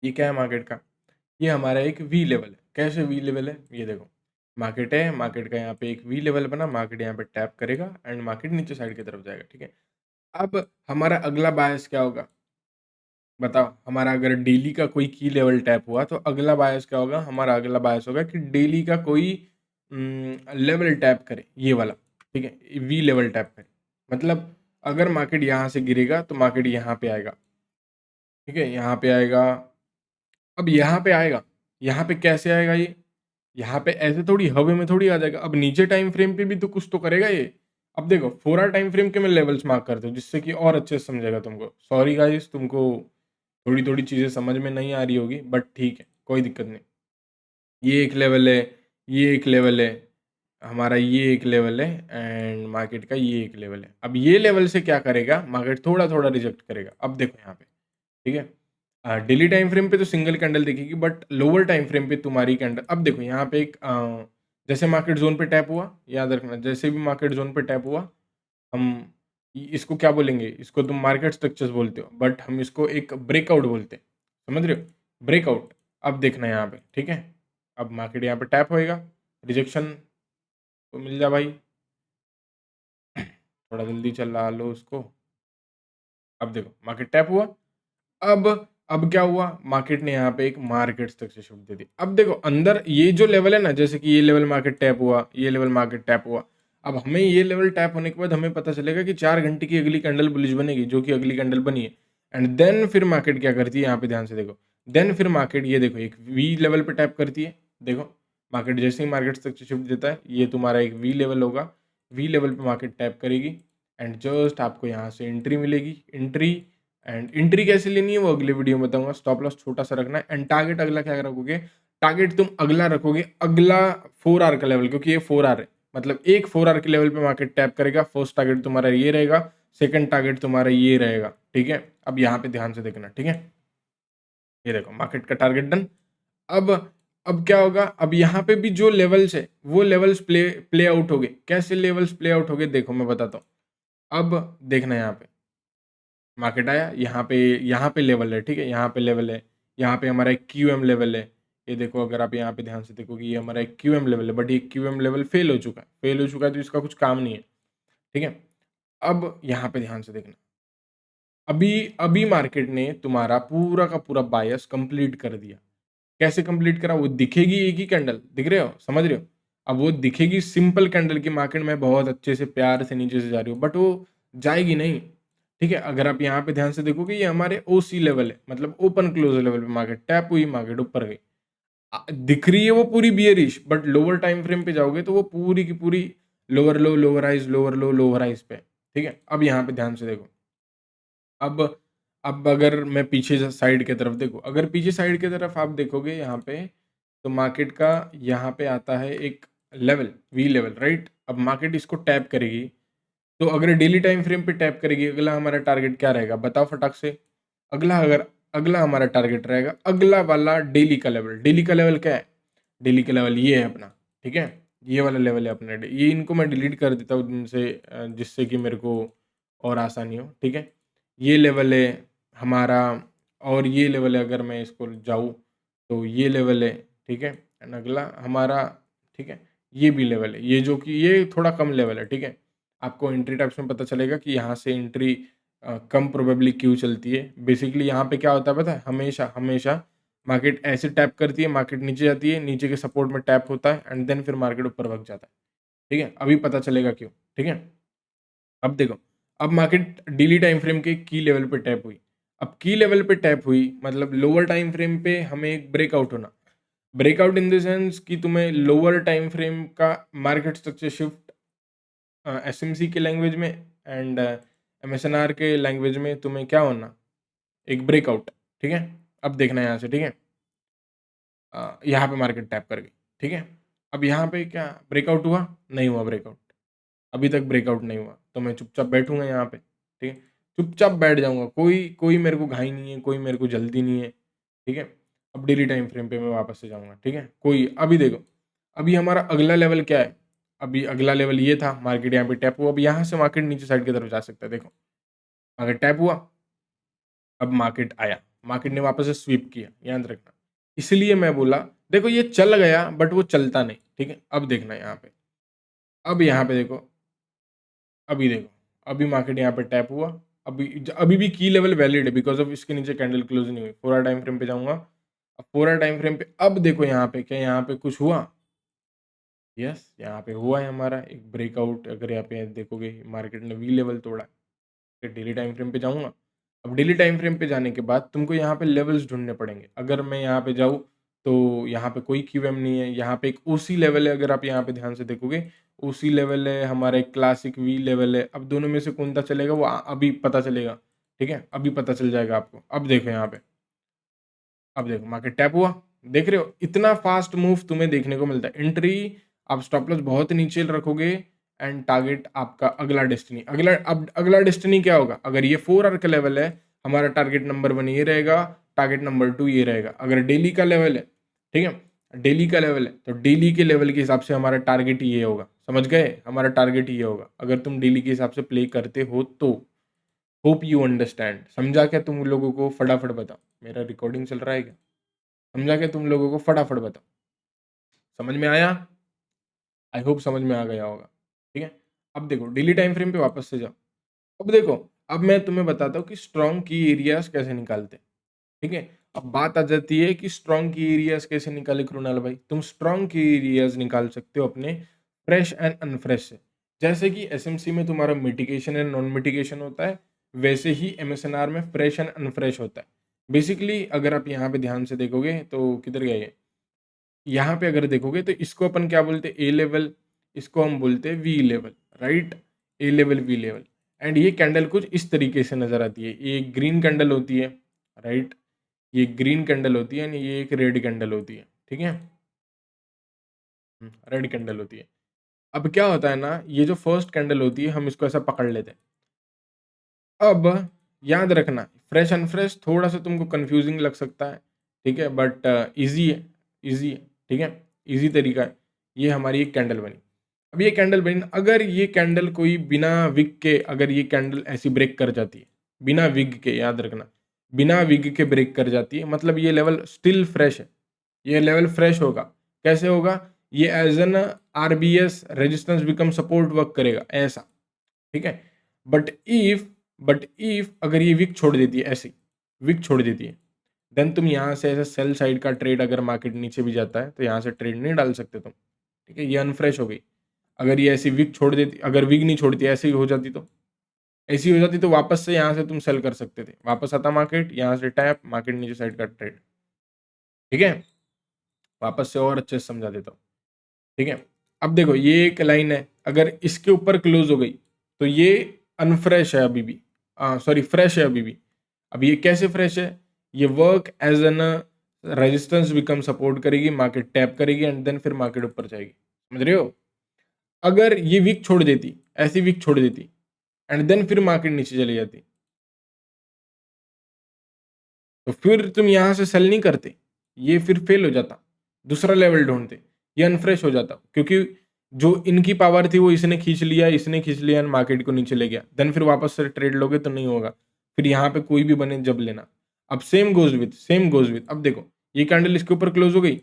ये क्या है मार्केट का? ये हमारा एक वी लेवल है। कैसे वी लेवल है? ये देखो, मार्केट है, मार्केट का यहाँ पे एक वी लेवल बना, मार्केट यहाँ पे टैप करेगा एंड मार्केट नीचे साइड की तरफ जाएगा, ठीक है? अब हमारा अगला बायस क्या होगा? बताओ, हमारा अगर डेली का कोई की लेवल टैप हुआ तो अगला बायस क्या होगा? हमारा अगला बायस होगा कि डेली का कोई लेवल टैप करे, ये वाला, ठीक है? वी लेवल टैप करे। मतलब अगर मार्केट यहाँ से गिरेगा तो मार्केट यहाँ पे आएगा, ठीक है? यहाँ पे आएगा। अब यहाँ पे आएगा, यहाँ पे कैसे आएगा ये? यहाँ पे ऐसे थोड़ी हवा में थोड़ी आ जाएगा। अब नीचे टाइम फ्रेम पे भी तो कुछ तो करेगा ये। अब देखो 4 आवर टाइम फ्रेम के मैं लेवल्स मार्क करता हूँ जिससे कि और अच्छे से समझेगा तुमको। सॉरी गाइस, तुमको थोड़ी-थोड़ी चीज़ें समझ में नहीं आ रही होगी, बट ठीक है, कोई दिक्कत नहीं। ये एक लेवल है, ये एक लेवल है, हमारा ये एक लेवल है एंड मार्केट का ये एक लेवल है। अब ये लेवल से क्या करेगा? मार्केट थोड़ा-थोड़ा रिजेक्ट करेगा। अब देखो यहाँ पे, ठीक है? डेली टाइम फ्रेम पे तो सिंगल कैंडल दिखेगी, बट लोअर टाइम फ्रेम पे तुम्हारी कैंडल, अब देखो यहाँ पे एक जैसे मार्केट ज़ोन पे टैप हुआ, याद रखना, जैसे भी मार्केट ज़ोन पे टैप हुआ, हम इसको क्या बोलेंगे? इसको तुम मार्केट स्ट्रक्चर्स बोलते हो, बट हम इसको एक ब्रेकआउट बोलते हैं, समझ रहे हो? ब्रेकआउट। अब देखना यहाँ पे, ठीक है? अब मार्केट यहाँ पे टैप होएगा, रिजेक्शन तो मिल जा भाई। थोड़ा जल्दी चला लो उसको। अब देखो मार्केट टैप हुआ। अब अब क्या हुआ? मार्केट ने यहाँ पे एक मार्केट सक्सेसफुल दे दी। अब देखो अंदर ये जो लेवल है ना, जैसे कि ये लेवल मार्केट टैप हुआ, ये लेवल मार्केट टैप हुआ। अब हमें ये लेवल टैप होने के बाद हमें पता चलेगा कि 4 घंटे की अगली कैंडल बुलिश बनेगी, जो कि अगली कैंडल बनी है। एंड देन फिर मार्केट क्या करती है, यहाँ पे ध्यान से देखो। देन फिर मार्केट ये देखो एक वी लेवल पे टैप करती है। देखो, मार्केट जैसे ही मार्केट सक्सेसफुल देता है, ये तुम्हारा एक वी लेवल होगा। वी लेवल पे मार्केट टैप करेगी एंड जस्ट आपको यहाँ से एंट्री मिलेगी। एंट्री एंड एंट्री कैसे लेनी है वो अगले वीडियो में बताऊंगा। स्टॉप लॉस छोटा सा रखना है एंड टारगेट अगला क्या रखोगे? टारगेट तुम अगला रखोगे, अगला 4 आवर का लेवल, क्योंकि ये 4 आवर है। मतलब एक 4 आवर के लेवल पे मार्केट टैप करेगा। फर्स्ट टारगेट तुम्हारा ये रहेगा, सेकंड टारगेट तुम्हारा ये रहेगा, ठीक है? अब यहाँ पे ध्यान से देखना, ठीक है? ये देखो मार्केट का टारगेट डन। अब अब क्या होगा? अब यहाँ पे भी जो लेवल्स है वो लेवल्स प्ले प्ले आउट हो गए। कैसे लेवल्स प्ले आउट हो गए देखो मैं बताता हूँ। अब देखना यहाँ पे, मार्केट आया, यहाँ पे लेवल है, ठीक है? यहाँ पे लेवल है, यहाँ पे हमारा एक क्यूएम लेवल है। ये देखो अगर आप यहाँ पे ध्यान से देखोगे, ये हमारा एक क्यूएम लेवल है, बट ये क्यूएम लेवल फेल हो चुका है। फेल हो चुका है तो इसका कुछ काम नहीं है, ठीक है? अब यहाँ पे ध्यान से देखना, अभी अभी मार्केट ने तुम्हारा पूरा का पूरा बायस कंप्लीट कर दिया। कैसे कंप्लीट करा? वो दिखेगी एक ही कैंडल, दिख रहे हो, समझ रहे हो? अब वो दिखेगी सिंपल कैंडल की मार्केट में बहुत अच्छे से प्यार से नीचे से जा रही हो, बट वो जाएगी नहीं, ठीक है? अगर आप यहाँ पे ध्यान से देखोगे, ये हमारे ओसी लेवल है, मतलब ओपन क्लोज लेवल पे मार्केट टैप हुई, मार्केट ऊपर गई। दिख रही है वो पूरी bearish, but lower time frame पे जाओगे तो वो पूरी की पूरी lower low, lower highs, lower low, lower highs पे, ठीक है? अब यहाँ पे ध्यान से देखो। अब अब अगर मैं पीछे साइड की तरफ देखूँ, अगर पीछे साइड की तरफ आप देखोगे यहाँ पे, तो मार्केट का यहाँ पे आता है एक लेवल, वी लेवल, राइट? अब मार्केट इसको टैप करेगी, तो अगर डेली टाइम फ्रेम पे टैप करेगी, अगला हमारा टारगेट क्या रहेगा बताओ फटाक से? अगला हमारा टारगेट रहेगा अगला वाला डेली का लेवल। डेली का लेवल क्या है? डेली का लेवल ये है अपना, ठीक है? ये वाला लेवल है अपना। ये इनको मैं डिलीट कर देता हूँ जिनसे जिससे कि मेरे को और आसानी हो, ठीक है? ये लेवल है हमारा, और ये लेवल है, अगर मैं इसको जाऊँ तो ये लेवल है, ठीक है? एंड अगला हमारा, ठीक है, ये भी लेवल है, ये जो कि ये थोड़ा कम लेवल है, ठीक है? आपको एंट्री टाइप्स में पता चलेगा कि यहाँ से एंट्री कम प्रोबेबली क्यू चलती है। बेसिकली यहाँ पे क्या होता है पता है? हमेशा, हमेशा मार्केट ऐसे टैप करती है, मार्केट नीचे जाती है, नीचे के सपोर्ट में टैप होता है एंड देन फिर मार्केट ऊपर भाग जाता है, ठीक है? अभी पता चलेगा क्यों, ठीक है? अब देखो, अब मार्केट डेली टाइम फ्रेम के की लेवल पे टैप हुई। अब की लेवल पे टैप हुई मतलब लोअर टाइम फ्रेम पे हमें एक ब्रेकआउट होना। ब्रेकआउट इन द सेंस कि तुम्हें लोअर टाइम फ्रेम का मार्केट स्ट्रक्चर शिफ्ट एसएमसी के लैंग्वेज में एंड एमएसएनआर के लैंग्वेज में तुम्हें क्या होना? एक ब्रेकआउट, ठीक है? अब देखना यहाँ से, ठीक है? यहाँ पे मार्केट टैप कर गई, ठीक है? अब यहाँ पे क्या ब्रेकआउट हुआ? नहीं हुआ ब्रेकआउट। अभी तक ब्रेकआउट नहीं हुआ, तो मैं चुपचाप बैठूँगा यहाँ पे, ठीक है? चुपचाप बैठ जाऊँगा, कोई कोई मेरे को घाई नहीं है, कोई मेरे को जल्दी नहीं है, ठीक है? अब डेली टाइम फ्रेम पे मैं वापस से जाऊँगा, ठीक है? कोई अभी देखो, अभी हमारा अगला लेवल क्या है? अभी अगला लेवल ये था, मार्केट यहाँ पे टैप हुआ, अब यहाँ से मार्केट नीचे साइड की तरफ जा सकता है, देखो। मार्केट टैप हुआ, अब मार्केट आया, मार्केट ने वापस से स्वीप किया, याद रखना। इसलिए मैं बोला, देखो ये चल गया बट वो चलता नहीं, ठीक है? अब देखना यहाँ पे, अब यहाँ पे देखो, अभी देखो, अभी मार्केट यहाँ पे टैप हुआ, अभी भी की लेवल वैलिड है बिकॉज़ ऑफ इसके नीचे कैंडल क्लोज नहीं हुई। 4 आवर टाइम फ्रेम पे जाऊँगा, अब 4 आवर टाइम फ्रेम पे अब देखो यहाँ पे, क्या यहाँ पे कुछ हुआ? यस, यहाँ पे हुआ है हमारा एक ब्रेकआउट। अगर यहाँ पे देखोगे मार्केट ने वी लेवल तोड़ा है। फिर डेली टाइम फ्रेम पे जाऊँगा, अब डेली टाइम फ्रेम पे जाने के बाद तुमको यहाँ पे लेवल्स ढूँढने पड़ेंगे। अगर मैं यहाँ पे जाऊँ, तो यहाँ पे कोई क्यूएम नहीं है, यहाँ पे एक ओसी लेवल है, अगर आप यहाँ पे ध्यान से देखोगे, ओसी लेवल है, हमारा एक क्लासिक वी लेवल है। अब दोनों में से कौन-सा चलेगा वो अभी पता चलेगा, ठीक है? अभी पता चल जाएगा आपको। अब देखो यहाँ पे, अब देखो मार्केट टैप हुआ, देख रहे हो? इतना फास्ट मूव तुम्हें देखने को मिलता है। एंट्री आप स्टॉप लॉस बहुत नीचे रखोगे एंड टारगेट आपका अगला डेस्टिनी, अगला डेस्टिनी क्या होगा? अगर ये 4 आवर का लेवल है, हमारा टारगेट नंबर 1 ये रहेगा, टारगेट नंबर 2 ये रहेगा। अगर डेली का लेवल है, ठीक है? डेली का लेवल है, तो डेली के लेवल के हिसाब से हमारा टारगेट ये होगा। समझ गए? हमारा टारगेट ये होगा। अगर तुम डेली के हिसाब से प्ले करते हो तो। Hope you understand. समझा क्या तुम लोगों को? फटाफट बताओ। मेरा रिकॉर्डिंग चल रहा है क्या? समझा क्या तुम लोगों को? फटाफट बताओ। समझ में आया? आई होप समझ में आ गया होगा, ठीक है? अब देखो डेली टाइम फ्रेम पे वापस से जाओ। अब देखो, अब मैं तुम्हें बताता हूँ कि स्ट्रॉन्ग की एरियाज़ कैसे निकालते हैं, ठीक है? अब बात आ जाती है कि स्ट्रॉन्ग की एरियाज़ कैसे निकाले कृणाल भाई? तुम स्ट्रॉन्ग की एरियाज़ निकाल सकते हो अपने फ्रेश एंड अनफ्रेश से। जैसे कि एसएमसी में तुम्हारा मिटिगेशन एंड नॉन मिटिगेशन होता है, वैसे ही एमएसएनआर में फ्रेश एंड अनफ्रेश होता है। बेसिकली अगर आप यहाँ पे ध्यान से देखोगे तो किधर गया ये? यहाँ पे अगर देखोगे तो इसको अपन क्या बोलते हैं? ए लेवल, इसको हम बोलते हैं V level, right? A level, V level and ये कैंडल कुछ इस तरीके से नज़र आती है। ये एक ग्रीन कैंडल होती है, राइट? ये ग्रीन कैंडल होती है एंड ये एक रेड कैंडल होती है, ठीक है? रेड कैंडल होती है। अब क्या होता है ना, ये जो फर्स्ट कैंडल होती है, हम इसको ऐसा पकड़ लेते हैं। अब याद रखना, फ्रेश अनफ्रेश थोड़ा-सा तुमको कन्फ्यूज़िंग लग सकता है, ठीक है? बट ईज़ी है, ईज़ी है, ठीक है? ईज़ी तरीका है। ये हमारी एक कैंडल बनी। अब ये कैंडल बनी ना, अगर ये कैंडल कोई बिना विग के अगर ये कैंडल ऐसी ब्रेक कर जाती है, बिना विग के, याद रखना, बिना विग के ब्रेक कर जाती है, मतलब ये लेवल स्टिल फ्रेश है। ये लेवल फ्रेश होगा। कैसे होगा? ये as an RBS resistance become support work करेगा, ऐसा, ठीक है? बट इफ अगर ये विक छोड़ देती है, ऐसे विक छोड़ देती है, देन तुम यहाँ से ऐसे सेल साइड का ट्रेड, अगर मार्केट नीचे भी जाता है तो यहाँ से ट्रेड नहीं डाल सकते तुम, ठीक है? ये अनफ्रेश हो गई। अगर ये ऐसी विक छोड़ देती, अगर विक नहीं छोड़ती, ऐसे ही हो जाती, तो ऐसी हो जाती, तो वापस से यहाँ से तुम सेल कर सकते थे। वापस आता मार्केट, यहाँ से टैप, मार्केट नीचे साइड का ट्रेड, ठीक है? वापस से और अच्छे से समझा देता हूँ, ठीक है? अब देखो ये एक लाइन है, अगर इसके ऊपर क्लोज हो गई तो ये अनफ्रेश है अभी भी, सॉरी फ्रेश है अभी भी। अब ये कैसे फ्रेश है? ये work as an resistance become support करेगी, मार्केट टैप करेगी एंड देन फिर मार्केट ऊपर जाएगी। समझ रहे हो? अगर ये वीक छोड़ देती, ऐसी वीक छोड़ देती एंड देन फिर मार्केट नीचे चली जाती, तो फिर तुम यहाँ से सेल नहीं करते, ये फिर फेल हो जाता, दूसरा लेवल ढूंढते, ये अनफ्रेश हो जाता, क्योंकि जो इनकी पावर थी वो इसने खींच लिया एंड मार्केट को नीचे ले गया। देन फिर वापस से ट्रेड लोगे तो नहीं होगा, फिर यहाँ पे कोई भी बने जब लेना। अब सेम गोज विथ अब देखो ये कैंडल इसके ऊपर क्लोज हो गई।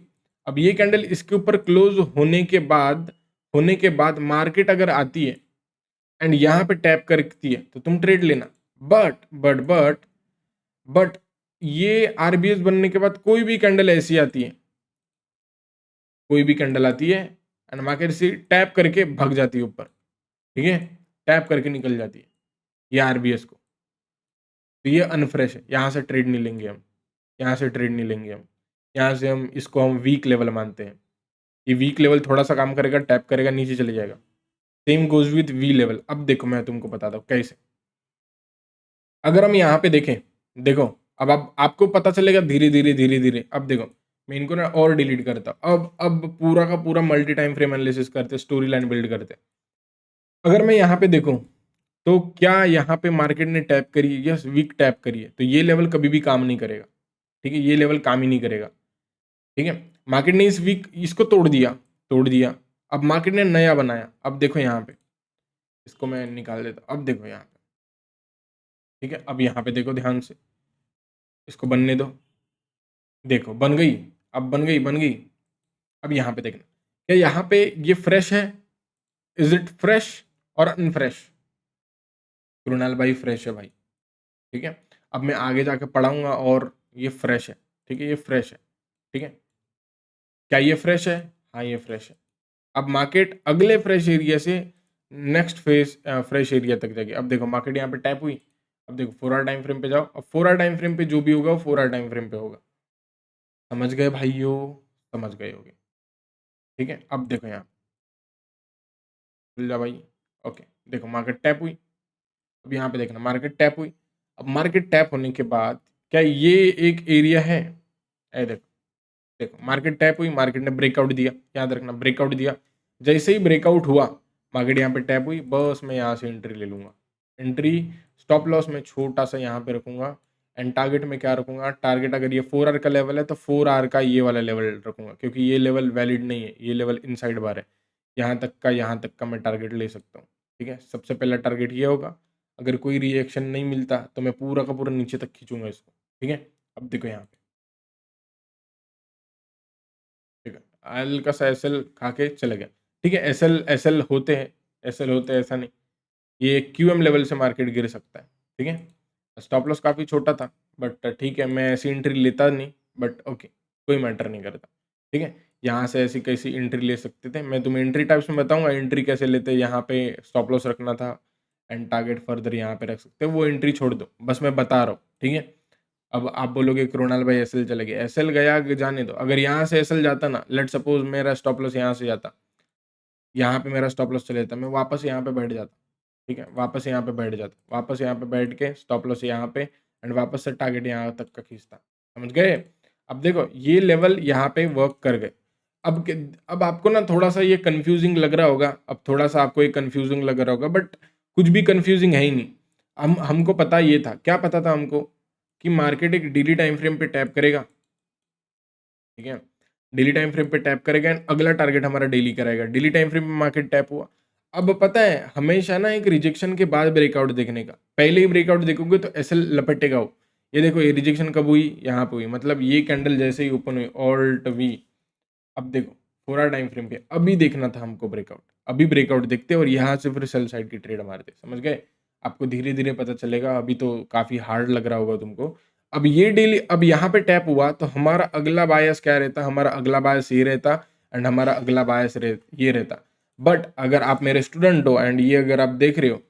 अब ये कैंडल इसके ऊपर क्लोज होने के बाद मार्केट अगर आती है एंड यहाँ पे टैप करती है तो तुम ट्रेड लेना। बट बट ये आरबीएस बनने के बाद कोई भी कैंडल ऐसी आती है, कोई भी कैंडल आती है एंड मार्केट से टैप करके भाग जाती है ऊपर, ठीक है? टैप करके निकल जाती है ये आरबीएस को। तो ये अनफ्रेश है, यहाँ से ट्रेड नहीं लेंगे हम, यहाँ से ट्रेड नहीं लेंगे हम। यहाँ से हम इसको हम वीक लेवल मानते हैं। ये वीक लेवल थोड़ा-सा काम करेगा, टैप करेगा, नीचे चले जाएगा। Same goes with V level. अब देखो मैं तुमको बताता हूँ कैसे। अगर हम यहाँ पे देखें, देखो अब आप आपको पता चलेगा धीरे-धीरे, धीरे-धीरे। अब देखो, मैं इनको ना और डिलीट करता हूँ। अब पूरा का पूरा मल्टी टाइम फ्रेम एनालिसिस करते हैं, स्टोरी लाइन बिल्ड करते हैं। अगर मैं यहाँ पे देखूँ, तो क्या यहाँ पे मार्केट ने टैप करी है? यस, वीक टैप करी है। तो ये लेवल कभी भी काम नहीं करेगा, ठीक है? ये लेवल काम ही नहीं करेगा, ठीक है? मार्केट ने इस वीक इसको तोड़ दिया। अब मार्केट ने नया बनाया। अब देखो यहाँ पे, इसको मैं निकाल देता हूँ। अब देखो यहाँ पे, ठीक है? अब यहाँ पे देखो ध्यान से, इसको बनने दो। देखो बन गई, अब बन गई। अब यहाँ पे देखना, क्या यहाँ पे ये फ्रेश है? इज़ इट फ्रेश और अनफ्रेश? कृणाल भाई फ्रेश है भाई, ठीक है? अब मैं आगे जाके पढ़ाऊँगा और ये फ्रेश है, ठीक है? ये फ्रेश है, ठीक है? क्या ये फ्रेश है? हाँ, ये फ्रेश है। अब मार्केट अगले फ्रेश एरिया से नेक्स्ट फ्रेश एरिया तक जाएगी। अब देखो मार्केट यहाँ पे टैप हुई। अब देखो 4 आवर टाइम फ्रेम पे जाओ। अब 4 आवर टाइम फ्रेम पे जो भी होगा वो 4 आवर टाइम फ्रेम पे होगा। समझ गए भाइयों? समझ गए होंगे, ठीक है? अब देखो यहाँ, खुल जा भाई। ओके, देखो मार्केट टैप हुई। अब यहाँ पे देखना मार्केट टैप हुई। अब मार्केट टैप होने के बाद क्या ये एक एरिया है? देखो, देखो मार्केट टैप हुई, मार्केट ने ब्रेकआउट दिया, याद रखना ब्रेकआउट दिया। जैसे ही ब्रेकआउट हुआ, मार्केट यहाँ पे टैप हुई, बस मैं यहाँ से एंट्री ले लूँगा। एंट्री, स्टॉप लॉस मैं छोटा-सा यहाँ पे रखूँगा एंड टारगेट में क्या रखूँगा? टारगेट अगर ये 4 आवर का लेवल है तो 4 आवर का ये वाला लेवल रखूँगा, क्योंकि ये लेवल वैलिड नहीं है, ये लेवल इनसाइड बार है। यहाँ तक का मैं टारगेट ले सकता हूँ, ठीक है? सबसे पहला टारगेट ये होगा। अगर कोई रिएक्शन नहीं मिलता तो मैं पूरा का पूरा नीचे तक खींचूँगा इसको, ठीक है? अब देखो यहाँ पे, ठीक है? हल्का सा एसएल खा के चला गया, ठीक है? एसएल एसएल होते हैं, एसएल होते हैं, ऐसा नहीं। ये क्यूएम लेवल से मार्केट गिर सकता है, ठीक है? स्टॉप लॉस काफ़ी छोटा था, बट ठीक है, मैं ऐसी एंट्री लेता नहीं, बट ओके, कोई मैटर नहीं करता, ठीक है? यहाँ से ऐसी कैसी एंट्री ले सकते थे, मैं तुम्हें एंट्री टाइप्स में बताऊँगा, एंट्री कैसे लेते हैं। यहाँ पे स्टॉप लॉस रखना था एंड टारगेट फर्दर यहाँ पे रख सकते हो, वो एंट्री छोड़ दो, बस मैं बता रहा हूँ, ठीक है? अब आप बोलोगे कृणाल भाई एसएल चले गए, एसएल गया जाने दो। अगर यहाँ से एसएल जाता ना, लेट्स सपोज मेरा स्टॉप लॉस यहाँ से जाता, यहाँ पे मेरा स्टॉप लॉस चले जाता, मैं वापस यहाँ पे बैठ जाता, ठीक है? वापस यहाँ पे बैठ जाता, वापस यहाँ पे बैठ के स्टॉप लॉस यहाँ पे एंड वापस से टारगेट यहाँ तक का खींचता। समझ गए? अब देखो ये लेवल यहाँ पे वर्क कर गए। अब आपको ना थोड़ा-सा ये कन्फ्यूज़िंग लग रहा होगा, अब थोड़ा-सा आपको ये कन्फ्यूज़िंग लग रहा होगा, बट कुछ भी कन्फ्यूज़िंग है ही नहीं। हमको पता ये था, क्या पता था हमको? कि मार्केट एक डेली टाइम फ्रेम पे टैप करेगा, ठीक है? डेली टाइम फ्रेम पे टैप करेगा एंड अगला टारगेट हमारा डेली का रहेगा। डेली टाइम फ्रेम पे मार्केट टैप हुआ। अब पता है हमेशा ना एक रिजेक्शन के बाद ब्रेकआउट देखने का। पहले ही ब्रेकआउट देखोगे तो एसएल लपेटेगा वो। ये देखो ये रिजेक्शन कब हुई? यहाँ पे हुई। मतलब ये कैंडल जैसे ही ओपन हुई, ऑल्ट वी। अब देखो 4 आवर टाइम फ्रेम पे अभी देखना था हमको ब्रेकआउट। अभी ब्रेकआउट देखते और यहाँ से फिर सेल साइड की ट्रेड मारते। समझ गए? आपको धीरे-धीरे पता चलेगा, अभी तो काफ़ी हार्ड लग रहा होगा तुमको। अब ये डेली अब यहाँ पे टैप हुआ तो हमारा अगला बायस क्या रहता? हमारा अगला बायस ये रहता एंड हमारा अगला बायस ये रहता। बट अगर आप मेरे स्टूडेंट हो एंड ये अगर आप देख रहे हो,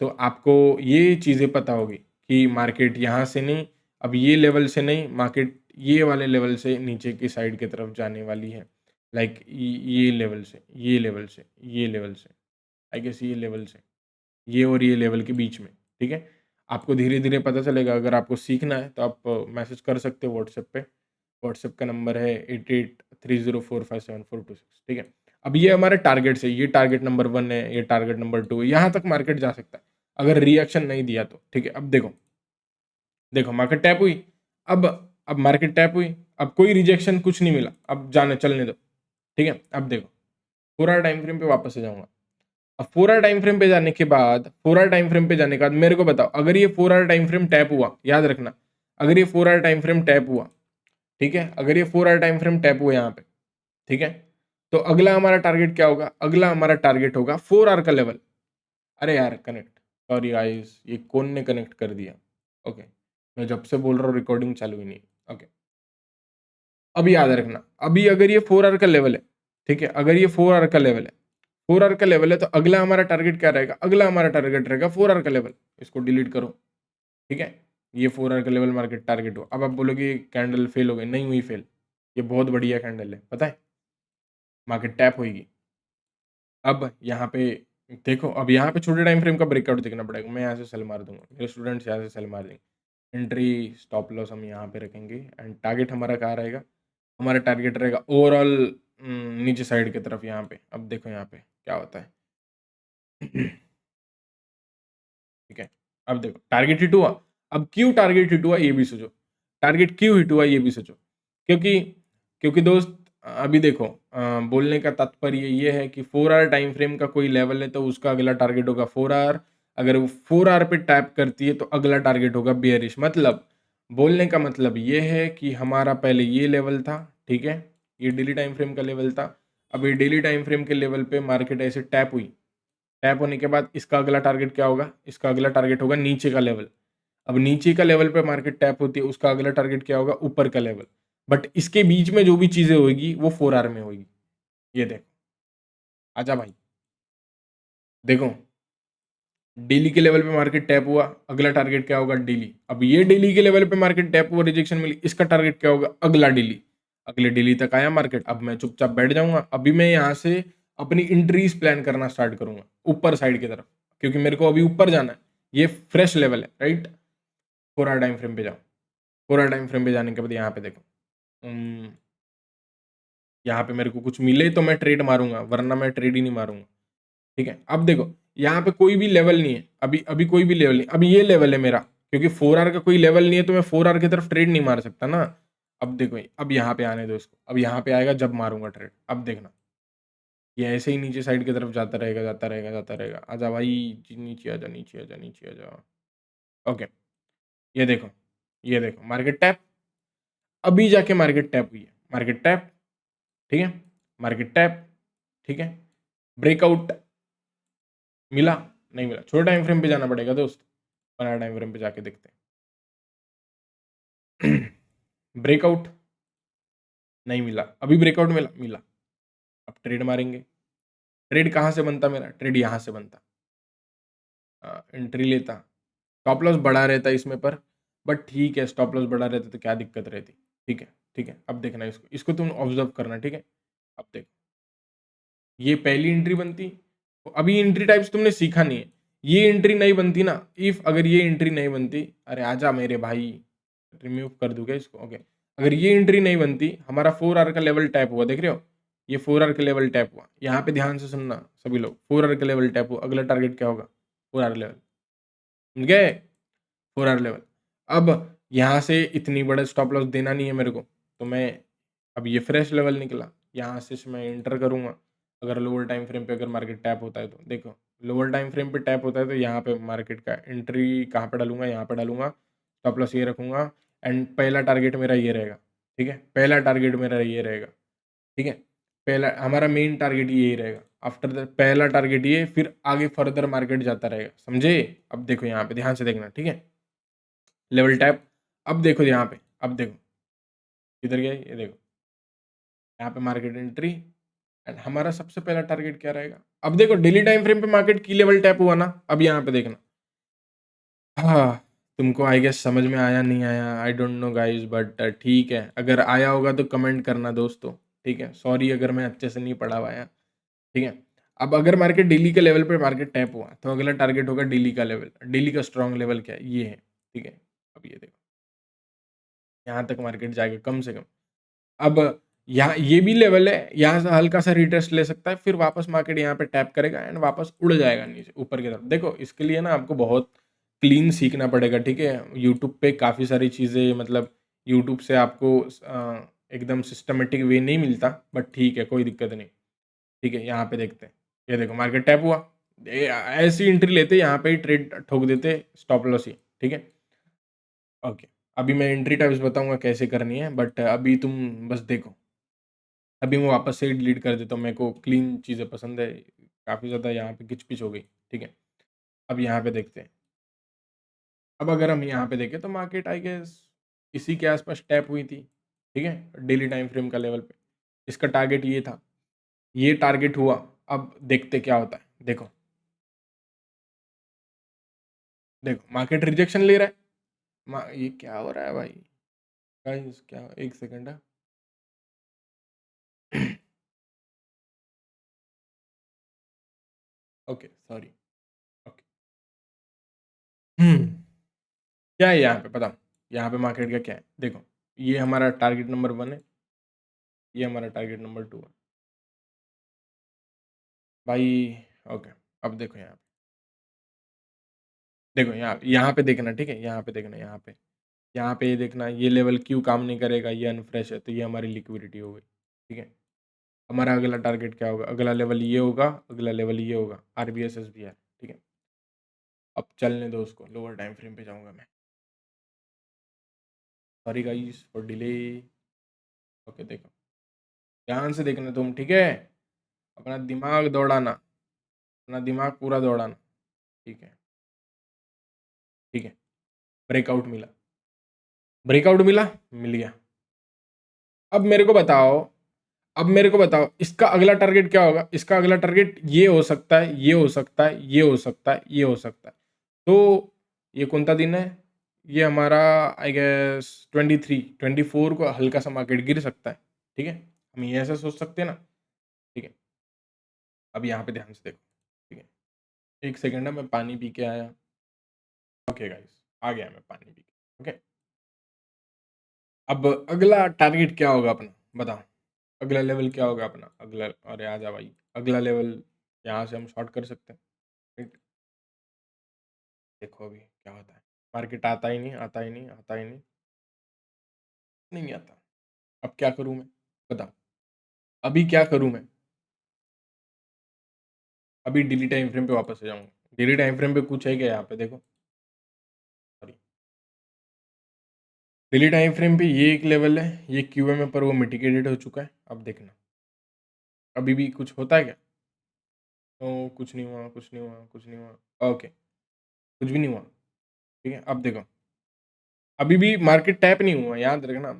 तो आपको ये चीज़ें पता होगी कि मार्केट यहाँ से नहीं, अब ये लेवल से नहीं, मार्केट ये वाले लेवल से नीचे की साइड की तरफ जाने वाली है। लाइक ये लेवल से, ये लेवल से, ये लेवल से, आई गेस ये लेवल से, ये और ये लेवल के बीच में, ठीक है? आपको धीरे-धीरे पता चलेगा। अगर आपको सीखना है तो आप मैसेज कर सकते हो व्हाट्सएप पे। व्हाट्सएप का नंबर है 8830457426, ठीक है? अब ये हमारे टारगेट्स है, ये टारगेट नंबर 1 है, ये टारगेट नंबर 2 है, यहाँ तक मार्केट जा सकता है, अगर रिएक्शन नहीं दिया तो, ठीक है? अब देखो, देखो मार्केट टैप हुई, अब अब मार्केट टैप हुई, अब कोई रिजेक्शन कुछ नहीं मिला, अब जाने चलने दो, ठीक है? अब देखो, 4 आवर टाइम फ्रेम पे वापस से जाऊँगा। अब 4 आवर टाइम फ्रेम पे जाने के बाद 4 आवर टाइम फ्रेम पे जाने के बाद मेरे को बताओ, अगर ये 4 आवर टाइम फ्रेम टैप हुआ, याद रखना, अगर ये 4 आवर टाइम फ्रेम टैप हुआ, ठीक है? अगर ये 4 आवर टाइम फ्रेम टैप हुआ यहाँ पे, ठीक है? तो अगला हमारा टारगेट क्या होगा? अगला हमारा टारगेट होगा 4 आवर का लेवल। अरे यार कनेक्ट, सॉरी गाइस, ये कौन ने कनेक्ट कर दिया? ओके, मैं जब से बोल रहा हूँ रिकॉर्डिंग चालू ही नहीं है। ओके, अब याद रखना, अभी अगर ये 4 आवर का लेवल है, ठीक है? अगर ये 4 आवर का लेवल है, 4 आवर का लेवल है, तो अगला हमारा टारगेट क्या रहेगा? अगला हमारा टारगेट रहेगा 4 आवर का लेवल। इसको डिलीट करो, ठीक है? ये 4 आवर का लेवल मार्केट टारगेट हुआ। अब आप बोलोगे कैंडल फेल हो गई, नहीं हुई फेल, ये बहुत बढ़िया कैंडल है, पता है? मार्केट टैप होएगी। अब यहाँ पे देखो, अब यहाँ पे छोटे टाइम फ्रेम का ब्रेकआउट देखना पड़ेगा। मैं यहाँ से सेल मार दूँगा, मेरे स्टूडेंट्स यहाँ से सेल मार देंगे। एंट्री, स्टॉप लॉस हम यहाँ पे रखेंगे एंड टारगेट हमारा कहाँ रहेगा? हमारा टारगेट रहेगा ओवरऑल नीचे साइड की तरफ यहाँ पे। अब देखो यहाँ पे क्या होता है। ठीक है, अब देखो टारगेट हिट हुआ। अब क्यों टारगेट हिट हुआ ये भी सोचो। टारगेट क्यों हिट हुआ ये भी सोचो। क्योंकि क्योंकि दोस्त अभी देखो, बोलने का तात्पर्य ये है कि 4 आवर टाइम फ्रेम का कोई लेवल है तो उसका अगला टारगेट होगा 4 आवर। अगर वो 4 आवर पे टैप करती है तो अगला टारगेट होगा बेयरिश। मतलब बोलने का मतलब ये है कि हमारा पहले ये लेवल था, ठीक है? ये डेली टाइम फ्रेम का लेवल था। अब ये डेली टाइम फ्रेम के लेवल पे मार्केट ऐसे टैप हुई। टैप होने के बाद इसका अगला टारगेट क्या होगा? इसका अगला टारगेट होगा नीचे का लेवल। अब नीचे का लेवल पे मार्केट टैप होती है, उसका अगला टारगेट क्या होगा? ऊपर का लेवल। बट इसके बीच में जो भी चीजें होगी वो 4 आवर में होगी। ये देखो, आजा भाई, देखो डेली के लेवल पे मार्केट टैप हुआ, अगला टारगेट क्या होगा? डेली। अब ये डेली के लेवल पे मार्केट टैप हुआ, रिजेक्शन मिली, इसका टारगेट क्या होगा? अगला डेली। अगले डेली तक आया मार्केट, अब मैं चुपचाप बैठ जाऊंगा। अभी मैं यहाँ से अपनी इंट्रीज प्लान करना स्टार्ट करूंगा ऊपर साइड की तरफ, क्योंकि मेरे को अभी ऊपर जाना है। ये फ्रेश लेवल है, राइट? 4 आवर टाइम फ्रेम पे जाओ। 4 आवर टाइम फ्रेम पे जाने के बाद यहाँ पे देखो, यहाँ पे मेरे को कुछ मिले तो मैं ट्रेड मारूंगा, वरना मैं ट्रेड ही नहीं मारूंगा। ठीक है, अब देखो यहाँ पे कोई भी लेवल नहीं है, अभी अभी कोई भी लेवल नहीं। अभी ये लेवल है मेरा, क्योंकि 4 आवर का कोई लेवल नहीं है तो मैं 4 आवर की तरफ ट्रेड नहीं मार सकता ना। अब देखो, अब यहाँ पे आने दो इसको, अब यहाँ पे आएगा जब मारूंगा ट्रेड। अब देखना, ये ऐसे ही नीचे साइड की तरफ जाता रहेगा, जाता रहेगा, जाता रहेगा। आजा भाई, नीचे आजा, नीचे आजा, नीचे आजा। ओके, ये देखो, ये देखो मार्केट टैप। अभी जाके मार्केट टैप हुई है, मार्केट टैप, ठीक है? मार्केट टैप, ठीक है? ब्रेकआउट मिला? नहीं मिला। छोटे टाइम फ्रेम पे जाना पड़ेगा दोस्त, 15 टाइम फ्रेम पे जाके देखते हैं। ब्रेकआउट नहीं मिला, अभी ब्रेकआउट मिला? मिला। अब ट्रेड मारेंगे। ट्रेड कहाँ से बनता मेरा? ट्रेड यहाँ से बनता। एंट्री लेता, स्टॉप लॉस बढ़ा रहता इसमें पर, बट ठीक है, स्टॉप लॉस बढ़ा रहता तो क्या दिक्कत रहती? ठीक है, ठीक है। अब देखना इसको, इसको तुम ऑब्जर्व करना, ठीक है? अब देखो, ये पहली एंट्री बनती। तो अभी एंट्री टाइप्स तुमने सीखा नहीं है। ये एंट्री नहीं बनती ना, इफ अगर ये एंट्री नहीं बनती, अरे आजा मेरे भाई, रिमूव कर दूंगा इसको। ओके, अगर ये एंट्री नहीं बनती, हमारा 4 आवर का लेवल टैप हुआ, देख रहे हो? ये 4 आवर का लेवल टैप हुआ। यहाँ पे ध्यान से सुनना सभी लोग, 4 आवर का लेवल टैप हुआ, अगला टारगेट क्या होगा? 4 आवर लेवल, समझ गए? 4 आवर लेवल। अब यहाँ से इतनी बड़ा स्टॉप लॉस देना नहीं है मेरे को, तो मैं, अब ये फ्रेश लेवल निकला, यहाँ से मैं एंटर करूँगा। अगर लोअर टाइम फ्रेम पे अगर मार्केट टैप होता है तो देखो, लोअर टाइम फ्रेम पे टैप होता है तो यहाँ पे मार्केट का एंट्री कहाँ पे डालूंगा? यहाँ पे डालूंगा। स्टॉप लॉस ये रखूंगा एंड पहला टारगेट मेरा ये रहेगा, ठीक है? पहला टारगेट मेरा ये रहेगा, ठीक है? पहला हमारा मेन टारगेट यही रहेगा। आफ्टर द पहला टारगेट ये, फिर आगे फर्दर मार्केट जाता रहेगा, समझे? अब देखो यहाँ पे ध्यान से देखना, ठीक है? Level tap. अब देखो यहाँ पे, अब देखो किधर गया ये देखो, यहाँ पे मार्केट एंट्री एंड हमारा सबसे पहला टारगेट क्या रहेगा? अब देखो डेली टाइम फ्रेम पे मार्केट की लेवल टैप हुआ ना, अब यहाँ पे देखना। हाँ, तुमको आई गेस समझ में आया, नहीं आया, I don't know guys, but ठीक है, अगर आया होगा तो कमेंट करना दोस्तों, ठीक है? सॉरी अगर मैं अच्छे से नहीं पढ़ा पाया, ठीक है? अब अगर मार्केट डेली के लेवल पे मार्केट टैप हुआ तो अगला टारगेट होगा डेली का लेवल। डेली का स्ट्रॉन्ग लेवल क्या है? ये है, ठीक है? अब ये देखो, यहाँ तक मार्केट जाएगा कम से कम। अब यहाँ ये भी लेवल है, यहाँ से हल्का सा रिटेस्ट ले सकता है, फिर वापस मार्केट यहाँ पे टैप करेगा एंड वापस उड़ जाएगा नीचे ऊपर की तरफ। देखो इसके लिए ना आपको बहुत क्लीन सीखना पड़ेगा, ठीक है? यूट्यूब पे काफ़ी सारी चीज़ें, मतलब यूट्यूब से आपको एकदम सिस्टमेटिक वे नहीं मिलता, बट ठीक है, कोई दिक्कत नहीं। ठीक है, यहाँ पे देखते हैं, ये देखो मार्केट टैप हुआ, ऐसी एंट्री लेते, यहाँ पे ही ट्रेड ठोक देते, स्टॉप लॉस ही, ठीक है? ओके, अभी मैं एंट्री टाइप्स बताऊंगा कैसे करनी है, बट अभी तुम बस देखो। अभी मैं वापस से ही डिलीट कर देता हूँ, मेरे को क्लीन चीज़ें पसंद है, काफ़ी ज़्यादा यहाँ पे किच-पिच हो गई, ठीक है? अब यहाँ पे देखते हैं। अब अगर हम यहाँ पे देखें तो मार्केट आई गेस इसी के आसपास टैप हुई थी, ठीक है, डेली टाइम फ्रेम का लेवल पे। इसका टारगेट ये था, ये टारगेट हुआ। अब देखते क्या होता है। देखो देखो मार्केट रिजेक्शन ले रहा है। ये क्या हो रहा है भाई? गाइस क्या, एक सेकंड है। Okay sorry. ओके। क्या है यहाँ पे बताओ। यहाँ पे मार्केट का क्या है देखो। ये हमारा टारगेट नंबर 1 है, ये हमारा टारगेट नंबर 2 है भाई। ओके। अब देखो यहाँ पे, देखो यहाँ यहाँ पे देखना, ठीक है, यहाँ पे देखना, यहाँ पे ये देखना, ये लेवल क्यों काम नहीं करेगा, ये अनफ्रेश है, तो ये हमारी लिक्विडिटी हो गई, ठीक है। हमारा अगला टारगेट क्या होगा, अगला लेवल ये होगा, अगला लेवल ये होगा, आरबीएस एसबीआई, ठीक है। अब चलने दो उसको, लोअर टाइम फ्रेम पे जाऊंगा मैं। Sorry guys for delay. Okay देखो, ध्यान से देखना तुम, ठीक है। अपना दिमाग दौड़ाना, अपना दिमाग पूरा दौड़ाना, ठीक है। ठीक है, ब्रेकआउट मिला, ब्रेकआउट मिला, मिल गया। अब मेरे को बताओ, अब मेरे को बताओ इसका अगला टारगेट क्या होगा। इसका अगला टारगेट ये हो सकता है, ये हो सकता है, ये हो सकता है, ये हो सकता है। तो ये कौन सा दिन है? ये हमारा आई गेस 23, 24 को हल्का सा मार्केट गिर सकता है, ठीक है। हम ये ऐसा सोच सकते हैं ना, ठीक है। अब यहाँ पे ध्यान से देखो, ठीक है। एक सेकंड है, मैं पानी पी के आया। ओके गाइस, आ गया मैं पानी पी के, ओके। अब अगला टारगेट क्या होगा अपना, बताओ। अगला लेवल क्या होगा अपना, अगला, अरे आजा भाई। अगला लेवल यहाँ से हम शॉर्ट कर सकते हैं, राइट। देखो अभी क्या होता है। मार्केट आता ही नहीं, आता ही नहीं, आता ही नहीं, नहीं आता। अब क्या करूँ मैं, बताओ। अभी क्या करूँ मैं? अभी डेली टाइम फ्रेम पे वापस आ जाऊँगा। डेली टाइम फ्रेम पे कुछ है क्या यहाँ पे देखो, सॉरी। डेली टाइम फ्रेम पे ये एक लेवल है, ये क्यूएम है, पर वो मिटिगेटेड हो चुका है। अब देखना अभी भी कुछ होता है क्या? तो कुछ नहीं हुआ, कुछ नहीं हुआ, कुछ नहीं हुआ, ओके, कुछ भी नहीं हुआ, ठीक है। अब देखो, अभी भी मार्केट टैप नहीं हुआ, याद रखना।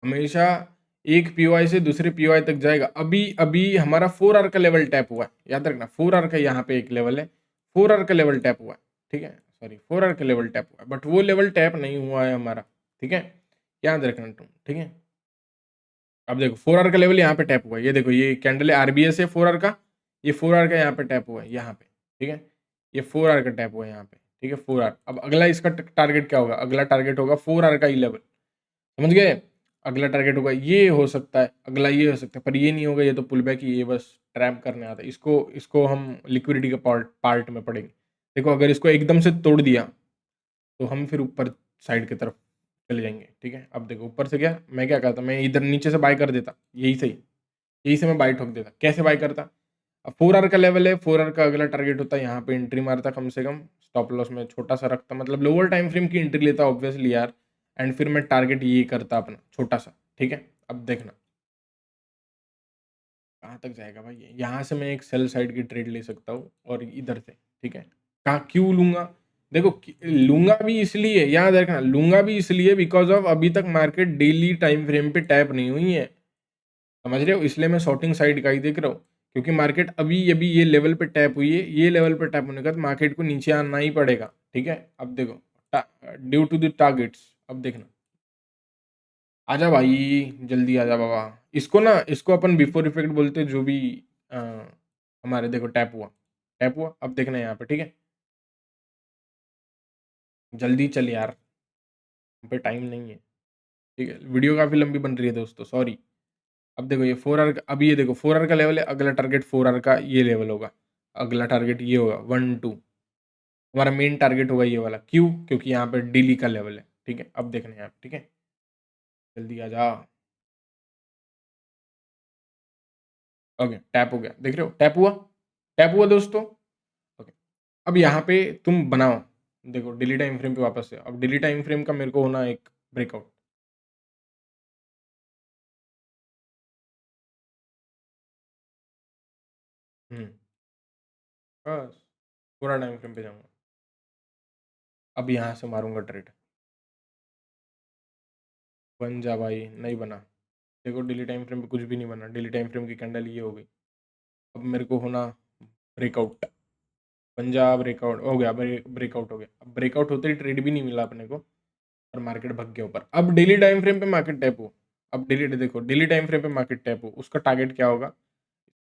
हमेशा एक पीओआई से दूसरे पीओआई तक जाएगा। अभी अभी हमारा 4 आवर का लेवल टैप हुआ है, याद रखना। 4 आवर का यहाँ पे एक लेवल है, 4 आवर का लेवल टैप हुआ है, ठीक है। सॉरी, 4 आवर का लेवल टैप हुआ है, बट वो लेवल टैप नहीं हुआ है हमारा, ठीक है। याद रखना तुम, ठीक है। अब देखो 4 आवर का लेवल यहाँ पे टैप हुआ है, ये देखो, ये कैंडल है आरबीएस है 4 आवर का, ये 4 आवर का यहाँ पे टैप हुआ है, यहाँ पे, ठीक है। ये 4 आवर का टैप हुआ है यहाँ पे, ठीक है, 4 आवर। अब अगला इसका टारगेट क्या होगा, अगला टारगेट होगा 4 आवर का ही लेवल, समझ गए। अगला टारगेट होगा, ये हो सकता है, अगला ये हो सकता है, पर ये नहीं होगा, ये तो पुल बैक ही, ये बस ट्रैप करने आता है। इसको इसको हम लिक्विडिटी के पार्ट पार्ट में पढ़ेंगे। देखो अगर इसको एकदम से तोड़ दिया तो हम फिर ऊपर साइड की तरफ चले जाएंगे, ठीक है। अब देखो ऊपर से क्या, मैं क्या करता, मैं इधर नीचे से बाय कर देता, यही सही, यही से मैं बाय ठोक देता। कैसे बाय करता? अब 4 आवर का लेवल है, 4 आवर का अगला टारगेट होता है, यहाँ पे एंट्री मारता कम से कम, स्टॉप लॉस में छोटा सा रखता, मतलब लोअर टाइम फ्रेम की एंट्री लेता ऑब्वियसली यार। एंड फिर मैं टारगेट ये करता अपना छोटा सा, ठीक है। अब देखना कहाँ तक जाएगा भाई ये। यहाँ से मैं एक सेल साइड की ट्रेड ले सकता हूँ और इधर से, ठीक है। कहाँ क्यों लूंगा? देखो लूंगा भी इसलिए, याद रखना, लूंगा भी इसलिए बिकॉज ऑफ अभी तक मार्केट डेली टाइम फ्रेम पे टैप नहीं हुई है, समझ रहे हो। इसलिए मैं शॉर्टिंग साइड का ही देख रहा हूँ, क्योंकि मार्केट अभी अभी ये लेवल पे टैप हुई है, ये लेवल पे टैप होने के बाद मार्केट को नीचे आना ही पड़ेगा, ठीक है। अब देखो ड्यू टू द टारगेट्स, अब देखना। आजा भाई, जल्दी आजा बाबा। इसको ना, इसको अपन बिफोर इफेक्ट बोलते हैं, जो भी अ, हमारे देखो टैप हुआ, टैप हुआ। अब देखना यहाँ पे, ठीक है। जल्दी चल यार, हम पे टाइम नहीं है, ठीक है। वीडियो काफ़ी लंबी बन रही है दोस्तों, सॉरी। अब देखो ये 4 आवर का, अभी ये देखो 4 आवर का लेवल है, अगला टारगेट 4 आवर का ये लेवल होगा, अगला टारगेट ये होगा 1 2। हमारा मेन टारगेट होगा ये वाला, क्यों? क्योंकि यहाँ पे डेली का लेवल है, ठीक है। अब देखना यहाँ पे, ठीक है, जल्दी आ जा। ओके टैप हो गया, देख रहे हो, टैप हुआ, टैप हुआ दोस्तों। ओके, अब यहाँ पे तुम बनाओ, देखो डेली टाइम फ्रेम पे वापस से। अब डेली टाइम फ्रेम का मेरे को होना एक ब्रेकआउट। हम्म, बस पूरा टाइम फ्रेम पे जाऊंगा। अब यहाँ से मारूंगा ट्रेड, बन जा भाई, नहीं बना। देखो डेली टाइम फ्रेम पे कुछ भी नहीं बना, डेली टाइम फ्रेम की कैंडल ये हो गई। अब मेरे को होना ब्रेकआउट, पंजाब ब्रेकआउट हो गया, ब्रेकआउट हो गया। अब ब्रेकआउट होते ही ट्रेड भी नहीं मिला अपने को और मार्केट भग गया ऊपर। अब डेली टाइम फ्रेम पे मार्केट टैप हो, अब डेली देखो डेली टाइम फ्रेम पे मार्केट टैप हो, उसका टारगेट क्या होगा?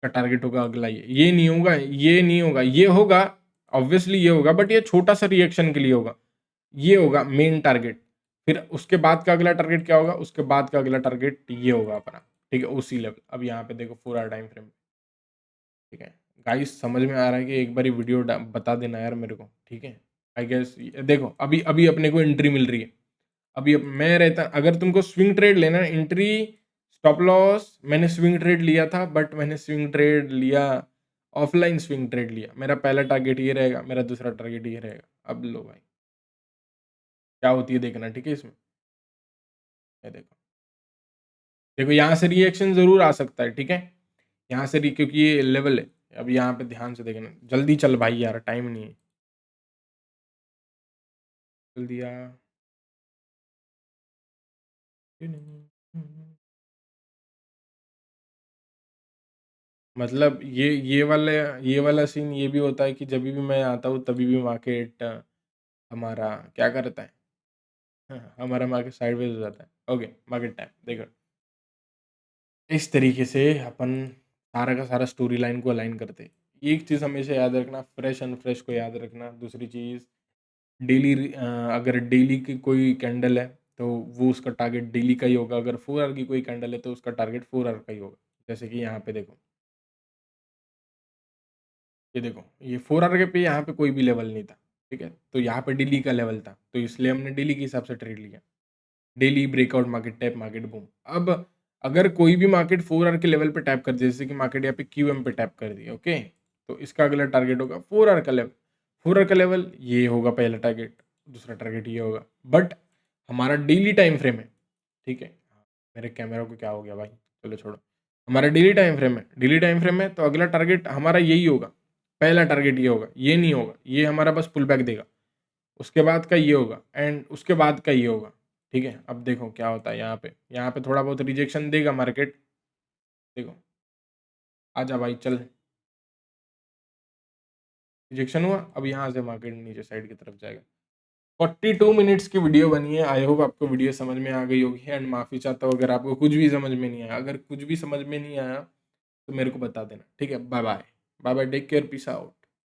का टारगेट होगा अगला, ये नहीं होगा, ये नहीं होगा, ये होगा, ऑब्वियसली ये होगा, बट ये छोटा सा रिएक्शन के लिए होगा, ये होगा मेन टारगेट। फिर उसके बाद का अगला टारगेट क्या होगा? उसके बाद का अगला टारगेट ये होगा अपना, ठीक है, उसी लेवल। अब यहाँ पे देखो 4 आवर टाइम फ्रेम, ठीक है गाइस, समझ में आ रहा है कि एक बारी वीडियो बता देना यार मेरे को, ठीक है। आई गेस देखो अभी अभी अपने को एंट्री मिल रही है। अभी मैं रहता, अगर तुमको स्विंग ट्रेड लेना है, एंट्री स्टॉप लॉस, मैंने स्विंग ट्रेड लिया था, बट मैंने स्विंग ट्रेड लिया, ऑफलाइन स्विंग ट्रेड लिया। मेरा पहला टारगेट ये रहेगा, मेरा दूसरा टारगेट ये रहेगा। अब लो भाई, क्या होती है देखना, ठीक है। इसमें ये देखो, देखो यहाँ से रिएक्शन जरूर आ सकता है, ठीक है, यहाँ से क्योंकि ये लेवल है। अब यहाँ पे ध्यान से देखना, जल्दी चल भाई यार, टाइम नहीं है, जल्दी आ। मतलब ये वाला सीन ये भी होता है कि जब भी मैं आता हूँ तभी भी मार्केट हमारा क्या करता है, हाँ, हमारा मार्केट साइडवेज हो जाता है। ओके, मार्केट टाइम देखो, इस तरीके से अपन सारा का सारा स्टोरी लाइन को अलाइन करते हैं। एक चीज़ हमेशा याद रखना, फ्रेश एंड फ्रेश को याद रखना। दूसरी चीज़, डेली अगर डेली की कोई कैंडल है तो वो उसका टारगेट डेली का ही होगा, अगर 4 आवर की कोई कैंडल है तो उसका टारगेट 4 आवर का ही होगा। जैसे कि यहाँ पे देखो, ये देखो, ये 4 आवर के पे यहाँ पे कोई भी लेवल नहीं था, ठीक है, तो यहाँ पे डेली का लेवल था, तो इसलिए हमने डेली के हिसाब से ट्रेड लिया। Daily breakout, market tap, market boom. अब अगर कोई भी मार्केट 4 आवर के लेवल पे टैप कर दे, जैसे कि मार्केट यहाँ पे क्यूएम पे टैप कर दिया, ओके, तो इसका अगला टारगेट होगा 4 आवर का लेवल। 4 आवर का लेवल ये होगा पहला टारगेट, दूसरा टारगेट ये होगा, बट हमारा डेली टाइम फ्रेम है, ठीक है। मेरे कैमरा को क्या हो गया भाई, चलो छोड़ो। हमारा डेली टाइम फ्रेम है, डेली टाइम फ्रेम है, तो अगला टारगेट हमारा यही होगा। पहला टारगेट ये होगा, ये नहीं होगा, ये हमारा बस पुल बैक देगा। उसके बाद का ये होगा एंड उसके बाद का ये होगा, ठीक है। अब देखो क्या होता है यहाँ पे थोड़ा बहुत रिजेक्शन देगा मार्केट, देखो, आजा भाई चल, रिजेक्शन हुआ। अब यहाँ से मार्केट नीचे साइड की तरफ जाएगा। 42 मिनट्स की वीडियो बनी है, आई होप आपको वीडियो समझ में आ गई होगी। एंड माफ़ी चाहता हूँ अगर आपको कुछ भी समझ में नहीं आया, अगर कुछ भी समझ में नहीं आया तो मेरे को बता देना, ठीक है। Bye bye, bye bye, take care, peace out.